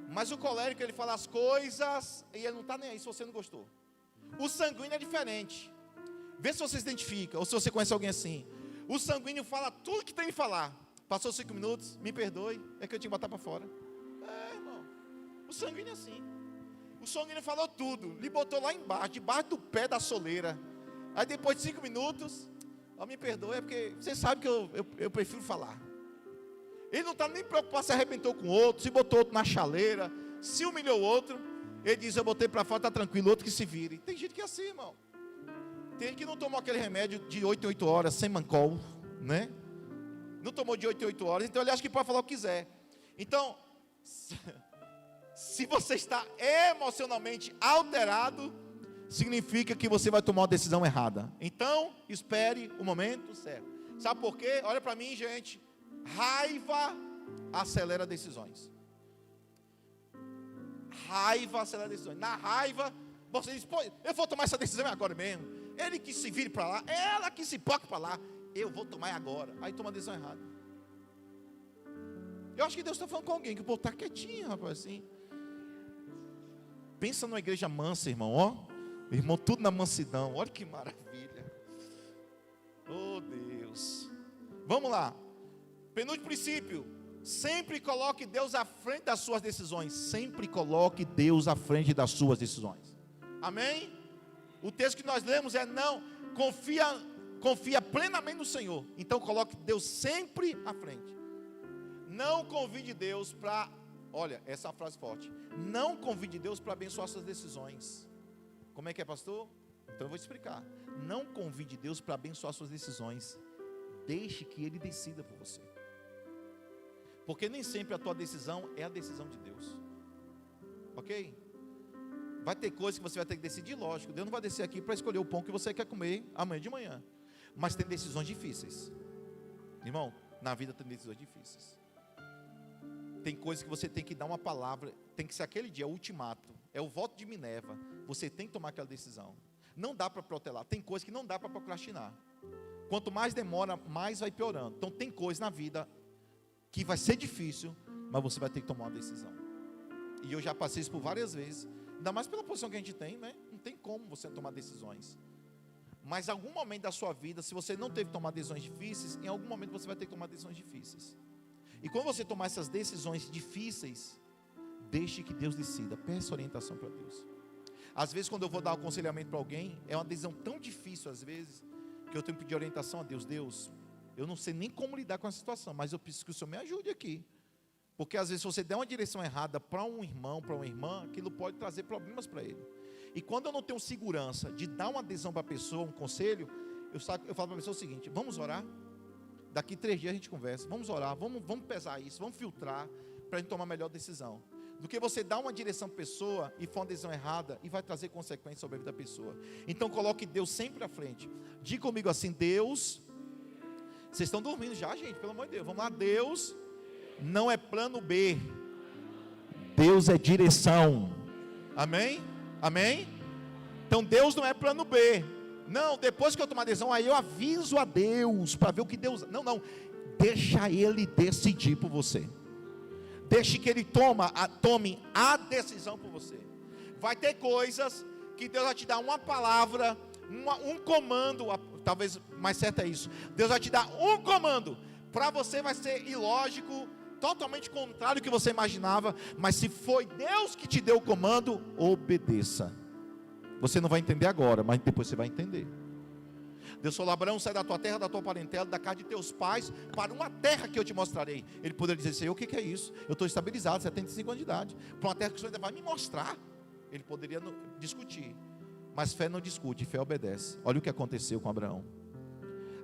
Mas o colérico, ele fala as coisas e ele não está nem aí se você não gostou. O sanguíneo é diferente. Vê se você se identifica, ou se você conhece alguém assim. O sanguíneo fala tudo que tem que falar. Passou 5 minutos, me perdoe, é que eu tinha que botar para fora. Irmão, o sanguíneo é assim. O sanguíneo falou tudo, lhe botou lá embaixo, debaixo do pé da soleira. Aí depois de 5 minutos, me perdoe, é porque você sabe que eu prefiro falar. Ele não está nem preocupado se arrebentou com outro, se botou outro na chaleira, se humilhou outro. Ele diz, eu botei para fora, está tranquilo, outro que se vire. Tem gente que é assim, irmão. Tem gente que não tomou aquele remédio de 8 em 8 horas, sem mancol, né? Não tomou de 8 em 8 horas, então ele acha que pode falar o que quiser. Então, se você está emocionalmente alterado, significa que você vai tomar uma decisão errada. Então, espere o momento certo. Sabe por quê? Olha para mim, gente. Raiva acelera decisões. Raiva acelera decisões. Na raiva, você diz, pô, eu vou tomar essa decisão agora mesmo. Ele que se vire para lá, ela que se poque para lá. Eu vou tomar agora. Aí toma a decisão errada. Eu acho que Deus está falando com alguém, que o povo está quietinho, rapaz, assim. Pensa numa igreja mansa, irmão, ó. Irmão, tudo na mansidão. Olha que maravilha. Oh, Deus. Vamos lá. Penúltimo princípio. Sempre coloque Deus à frente das suas decisões. Sempre coloque Deus à frente das suas decisões. Amém? O texto que nós lemos é não, confia plenamente no Senhor. Então coloque Deus sempre à frente. Não convide Deus para, olha, essa é uma frase forte. Não convide Deus para abençoar suas decisões. Como é que é, pastor? Então eu vou te explicar. Não convide Deus para abençoar suas decisões. Deixe que Ele decida por você. Porque nem sempre a tua decisão é a decisão de Deus. Ok? Vai ter coisas que você vai ter que decidir, lógico. Deus não vai descer aqui para escolher o pão que você quer comer amanhã de manhã. Mas tem decisões difíceis. Irmão, Na vida tem decisões difíceis. Tem coisas que você tem que dar uma palavra, tem que ser aquele dia, o ultimato, é o voto de Minerva, você tem que tomar aquela decisão. Não dá para protelar, tem coisas que não dá para procrastinar. Quanto mais demora, mais vai piorando. Então tem coisas na vida que vai ser difícil, mas você vai ter que tomar uma decisão. E eu já passei isso por várias vezes, ainda mais pela posição que a gente tem, né? Não tem como você tomar decisões. Mas em algum momento da sua vida, se você não teve que tomar decisões difíceis, em algum momento você vai ter que tomar decisões difíceis. E quando você tomar essas decisões difíceis, deixe que Deus decida, peça orientação para Deus. Às vezes quando eu vou dar um aconselhamento para alguém, é uma decisão tão difícil às vezes, que eu tenho que pedir orientação a Deus. Deus, eu não sei nem como lidar com a situação, mas eu preciso que o Senhor me ajude aqui. Porque às vezes se você der uma direção errada para um irmão, para uma irmã, aquilo pode trazer problemas para ele. E quando eu não tenho segurança de dar uma adesão para a pessoa, um conselho, eu falo para a pessoa o seguinte: vamos orar? Daqui 3 dias a gente conversa, vamos orar, vamos pesar isso, vamos filtrar, para a gente tomar a melhor decisão. Do que você dar uma direção para a pessoa e for uma decisão errada e vai trazer consequências sobre a vida da pessoa. Então coloque Deus sempre à frente. Diga comigo assim: Deus, vocês estão dormindo já, gente, pelo amor de Deus, vamos lá. Deus não é plano B, Deus é direção. Amém? Amém? Então Deus não é plano B. Não, depois que eu tomar decisão, aí eu aviso a Deus para ver o que Deus. Não, deixa Ele decidir por você. Deixe que Ele tome a decisão por você. Vai ter coisas que Deus vai te dar uma palavra, um comando, talvez mais certo é isso. Deus vai te dar um comando, para você vai ser ilógico, totalmente contrário do que você imaginava, mas se foi Deus que te deu o comando, obedeça. Você não vai entender agora, mas depois você vai entender. Deus falou: Abraão, sai da tua terra, da tua parentela, da casa de teus pais, para uma terra que eu te mostrarei. Ele poderia dizer: Senhor, o que é isso? Eu estou estabilizado, 75 anos de idade, para uma terra que o Senhor ainda vai me mostrar. Ele poderia discutir, mas fé não discute, fé obedece. Olha o que aconteceu com Abraão.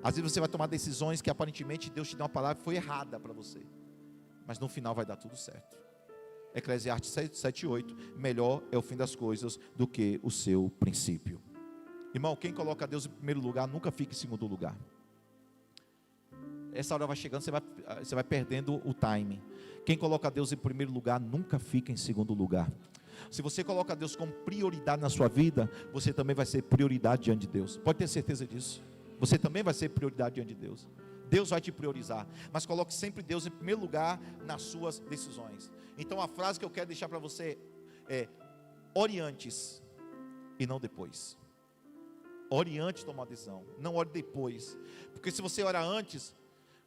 Às vezes você vai tomar decisões que aparentemente Deus te deu uma palavra que foi errada para você, mas no final vai dar tudo certo. Eclesiastes 7:8, melhor é o fim das coisas do que o seu princípio. Irmão, quem coloca Deus em primeiro lugar nunca fica em segundo lugar. Essa hora vai chegando, você vai perdendo o time. Quem coloca Deus em primeiro lugar nunca fica em segundo lugar. Se você coloca Deus como prioridade na sua vida, você também vai ser prioridade diante de Deus. Pode ter certeza disso. Você também vai ser prioridade diante de Deus. Deus vai te priorizar, mas coloque sempre Deus em primeiro lugar nas suas decisões. Então a frase que eu quero deixar para você é: ore antes e não depois. Ore antes de tomar uma decisão, não ore depois. Porque se você orar antes,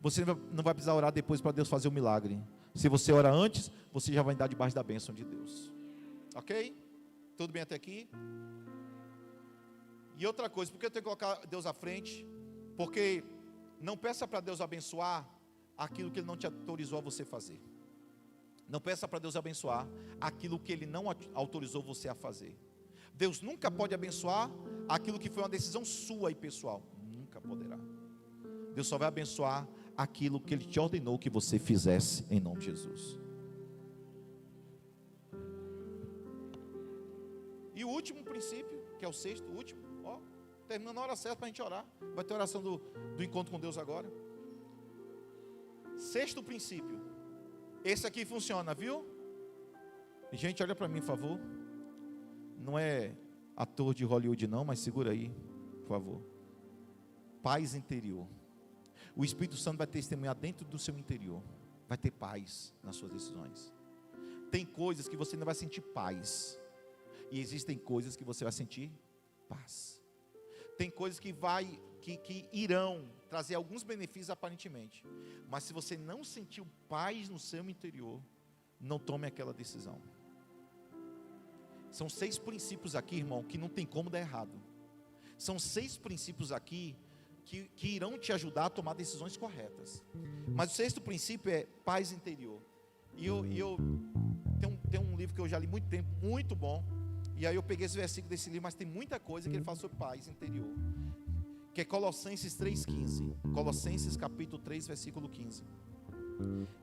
você não vai precisar orar depois para Deus fazer o milagre. Se você orar antes, você já vai andar debaixo da bênção de Deus. Ok? Tudo bem até aqui? E outra coisa, por que eu tenho que colocar Deus à frente? Porque não peça para Deus abençoar aquilo que Ele não te autorizou a você fazer. Não peça para Deus abençoar aquilo que Ele não autorizou você a fazer. Deus nunca pode abençoar aquilo que foi uma decisão sua e pessoal. Nunca poderá. Deus só vai abençoar aquilo que Ele te ordenou que você fizesse, em nome de Jesus. E o último princípio, que é o sexto, o último, terminando a hora certa para a gente orar. Vai ter oração do encontro com Deus agora. Sexto princípio. Esse aqui funciona, viu? Gente, olha para mim, por favor. Não é ator de Hollywood não, mas segura aí, por favor. Paz interior. O Espírito Santo vai testemunhar dentro do seu interior. Vai ter paz nas suas decisões. Tem coisas que você não vai sentir paz. E existem coisas que você vai sentir paz. Tem coisas que irão trazer alguns benefícios aparentemente. Mas se você não sentiu paz no seu interior, não tome aquela decisão. São 6 princípios aqui, irmão, que não tem como dar errado. São 6 princípios aqui que irão te ajudar a tomar decisões corretas. Mas o 6º princípio é paz interior. E eu tenho um livro que eu já li há muito tempo, muito bom. E aí eu peguei esse versículo desse livro, mas tem muita coisa que ele fala sobre paz interior. Que é Colossenses 3,15. Colossenses capítulo 3, versículo 15.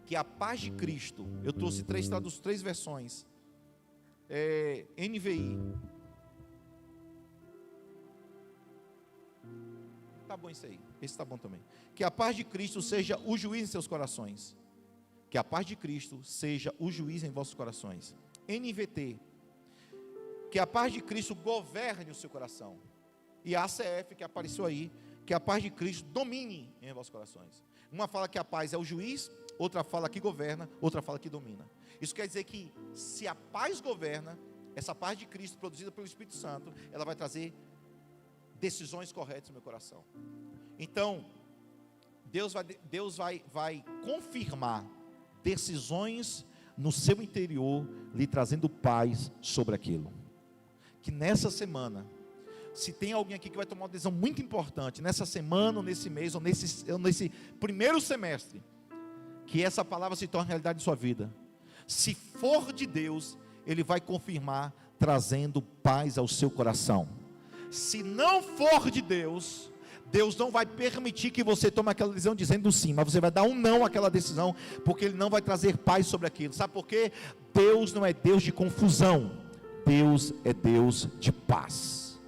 Que a paz de Cristo, eu trouxe 3 versões. NVI. Tá bom isso aí. Esse tá bom também. Que a paz de Cristo seja o juiz em seus corações. Que a paz de Cristo seja o juiz em vossos corações. NVT. Que a paz de Cristo governe o seu coração. E a ACF, que apareceu aí, que a paz de Cristo domine em vossos corações. Uma fala que a paz é o juiz, outra fala que governa, outra fala que domina. Isso quer dizer que se a paz governa, essa paz de Cristo produzida pelo Espírito Santo, ela vai trazer decisões corretas no meu coração. Então, Deus vai confirmar decisões no seu interior, lhe trazendo paz sobre aquilo. Que nessa semana, se tem alguém aqui que vai tomar uma decisão muito importante, nessa semana, ou nesse mês, ou nesse primeiro semestre, que essa palavra se torne realidade em sua vida. Se for de Deus, Ele vai confirmar, trazendo paz ao seu coração. Se não for de Deus, Deus não vai permitir que você tome aquela decisão dizendo sim, mas você vai dar um não àquela decisão, porque Ele não vai trazer paz sobre aquilo. Sabe por quê? Deus não é Deus de confusão, Deus é Deus de paz.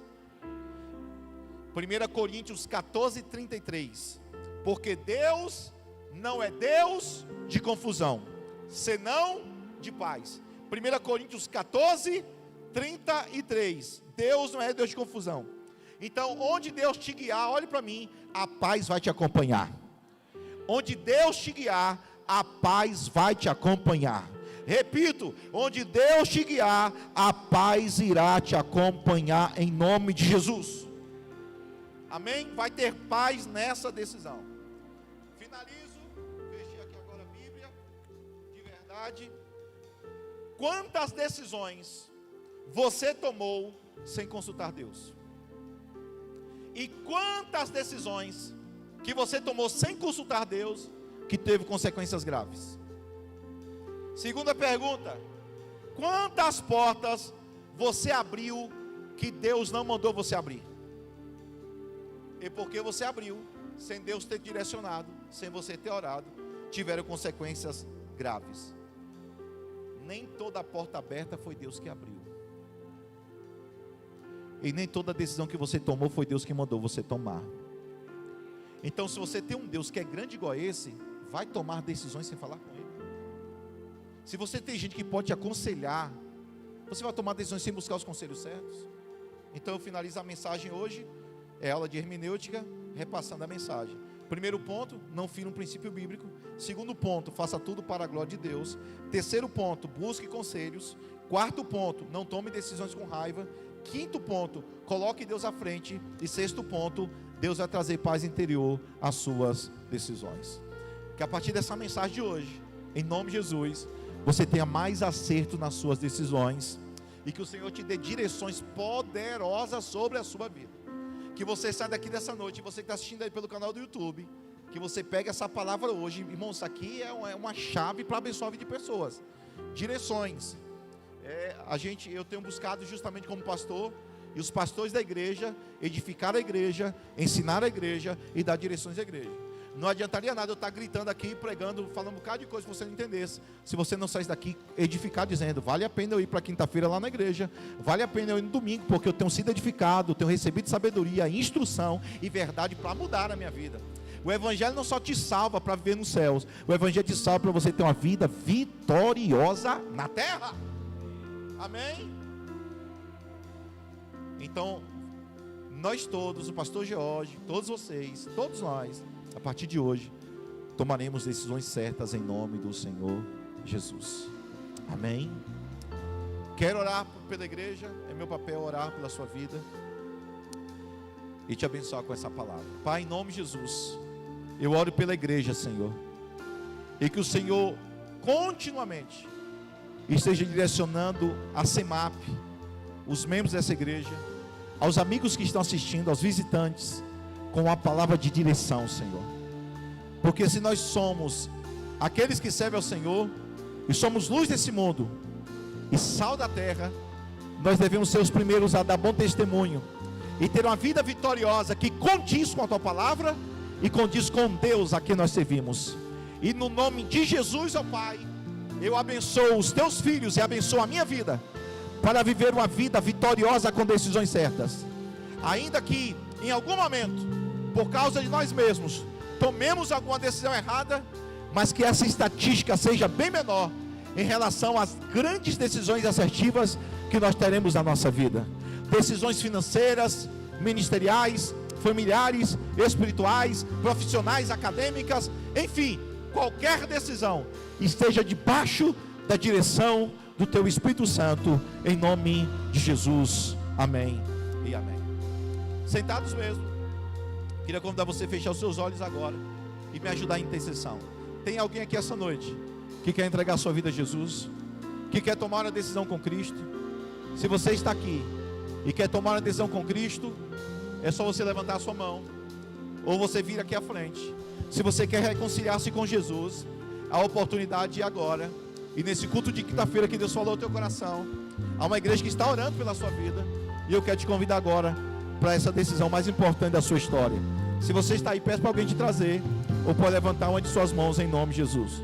1 Coríntios 14:33. Porque Deus não é Deus de confusão, senão de paz. 1 Coríntios 14:33. Deus não é Deus de confusão. Então, onde Deus te guiar, olhe para mim, a paz vai te acompanhar. Onde Deus te guiar, a paz vai te acompanhar. Repito, onde Deus te guiar, a paz irá te acompanhar em nome de Jesus. Amém? Vai ter paz nessa decisão. Finalizo, fechei aqui agora a Bíblia, de verdade. Quantas decisões você tomou sem consultar Deus? E quantas decisões que você tomou sem consultar Deus, que teve consequências graves? Segunda pergunta: quantas portas você abriu que Deus não mandou você abrir? E porque você abriu, sem Deus ter direcionado, sem você ter orado, tiveram consequências graves. Nem toda porta aberta foi Deus que abriu. E nem toda decisão que você tomou foi Deus que mandou você tomar. Então, se você tem um Deus que é grande igual a esse, vai tomar decisões sem falar com Ele. Se você tem gente que pode te aconselhar, você vai tomar decisões sem buscar os conselhos certos. Então eu finalizo a mensagem hoje. É aula de hermenêutica, repassando a mensagem. Primeiro ponto, não fira um princípio bíblico. Segundo ponto, faça tudo para a glória de Deus. Terceiro ponto, busque conselhos. Quarto ponto, não tome decisões com raiva. Quinto ponto, coloque Deus à frente. E sexto ponto, Deus vai trazer paz interior às suas decisões. Que a partir dessa mensagem de hoje, em nome de Jesus, você tenha mais acerto nas suas decisões. E que o Senhor te dê direções poderosas sobre a sua vida. Que você saia daqui dessa noite, você que está assistindo aí pelo canal do YouTube, que você pegue essa palavra hoje. Irmão, isso aqui é uma chave para abençoar a vida de pessoas. Direções. Eu tenho buscado justamente como pastor, e os pastores da igreja, edificar a igreja, ensinar a igreja e dar direções à igreja. Não adiantaria nada eu estar gritando aqui, pregando, falando um bocado de coisa que você não entendesse, se você não saísse daqui edificar, dizendo: vale a pena eu ir para quinta-feira lá na igreja, vale a pena eu ir no domingo, porque eu tenho sido edificado, tenho recebido sabedoria, instrução e verdade para mudar a minha vida. O evangelho não só te salva para viver nos céus, o evangelho te salva para você ter uma vida vitoriosa na terra. Amém? Então, nós todos, o pastor George, todos vocês, todos nós, a partir de hoje, tomaremos decisões certas em nome do Senhor Jesus. Amém? Quero orar pela igreja, é meu papel orar pela sua vida e te abençoar com essa palavra. Pai, em nome de Jesus, eu oro pela igreja, Senhor, e que o Senhor continuamente esteja direcionando a CEMAP, os membros dessa igreja, aos amigos que estão assistindo, aos visitantes, com a palavra de direção, Senhor. Porque se nós somos aqueles que servem ao Senhor, e somos luz desse mundo, e sal da terra, nós devemos ser os primeiros a dar bom testemunho, e ter uma vida vitoriosa, que condiz com a Tua palavra, e condiz com Deus a quem nós servimos. E no nome de Jesus, ó Pai, eu abençoo os Teus filhos, e abençoo a minha vida, para viver uma vida vitoriosa com decisões certas. Ainda que em algum momento por causa de nós mesmos, tomemos alguma decisão errada, mas que essa estatística seja bem menor em relação às grandes decisões assertivas que nós teremos na nossa vida. Decisões financeiras, ministeriais, familiares, espirituais, profissionais, acadêmicas, enfim, qualquer decisão esteja debaixo da direção do Teu Espírito Santo, em nome de Jesus. Amém e amém. Sentados mesmo, queria convidar você a fechar os seus olhos agora e me ajudar em intercessão. Tem alguém aqui essa noite que quer entregar a sua vida a Jesus, que quer tomar uma decisão com Cristo? Se você está aqui e quer tomar uma decisão com Cristo, é só você levantar a sua mão, ou você vir aqui à frente. Se você quer reconciliar-se com Jesus, a oportunidade é agora. E nesse culto de quinta-feira que Deus falou ao teu coração, há uma igreja que está orando pela sua vida, e eu quero te convidar agora para essa decisão mais importante da sua história. Se você está aí, peço para alguém te trazer, ou pode levantar uma de suas mãos em nome de Jesus.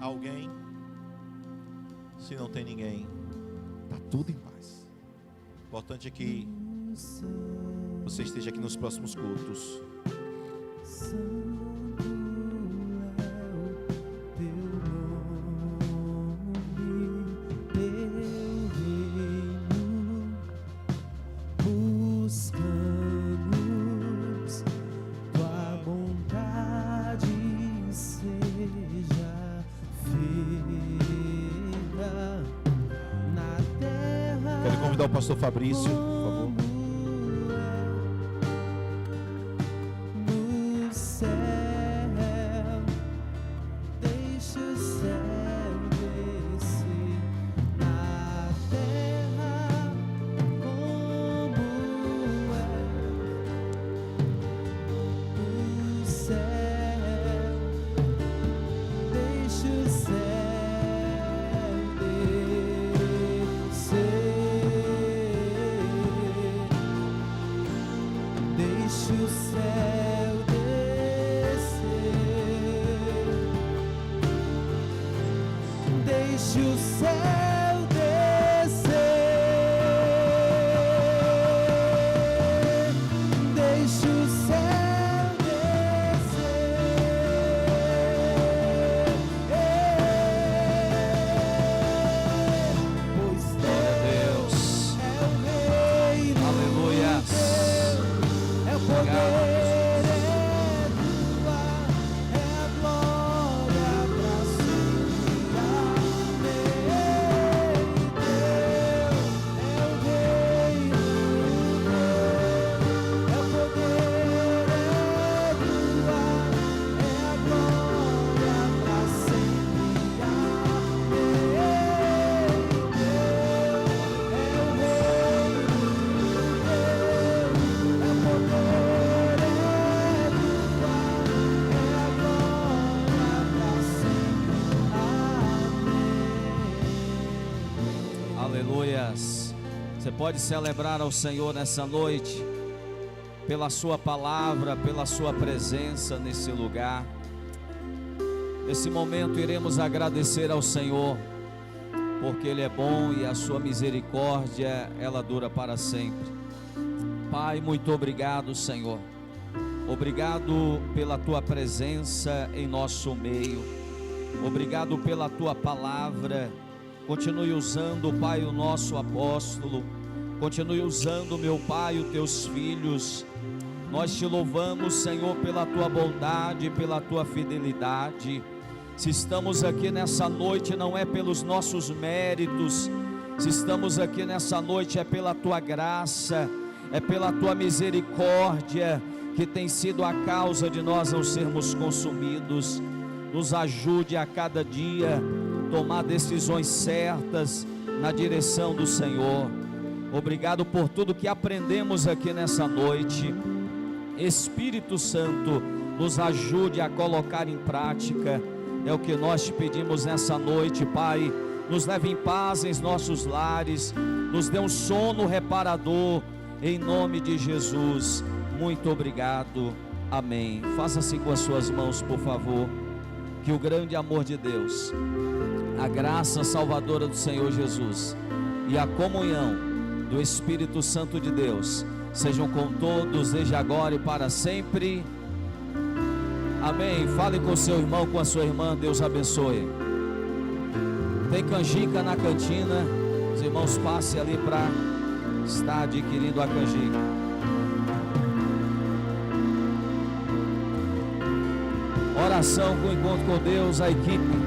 Alguém? Se não tem ninguém, está tudo em paz. O importante é que você esteja aqui nos próximos cultos. Quero convidar o pastor Fabrício, por favor. Você pode celebrar ao Senhor nessa noite, pela sua palavra, pela sua presença nesse lugar. Nesse momento iremos agradecer ao Senhor, porque Ele é bom e a sua misericórdia, ela dura para sempre. Pai, muito obrigado, Senhor. Obrigado pela tua presença em nosso meio. Obrigado pela tua palavra. Continue usando, Pai, o nosso apóstolo. Continue usando, meu Pai, os teus filhos. Nós te louvamos, Senhor, pela tua bondade, pela tua fidelidade. Se estamos aqui nessa noite, não é pelos nossos méritos. Se estamos aqui nessa noite, é pela tua graça, é pela tua misericórdia, que tem sido a causa de nós não sermos consumidos. Nos ajude a cada dia tomar decisões certas na direção do Senhor. Obrigado por tudo que aprendemos aqui nessa noite. Espírito Santo, nos ajude a colocar em prática. É o que nós te pedimos nessa noite, Pai. Nos leve em paz em nossos lares, nos dê um sono reparador Em nome de Jesus, muito obrigado. Amém. Faça assim com as suas mãos, por favor. Que o grande amor de Deus, a graça salvadora do Senhor Jesus e a comunhão do Espírito Santo de Deus sejam com todos desde agora e para sempre. Amém. Fale com o seu irmão, com a sua irmã. Deus abençoe. Tem canjica na cantina. Os irmãos passem ali para estar adquirindo a canjica. Oração com o encontro com Deus, a equipe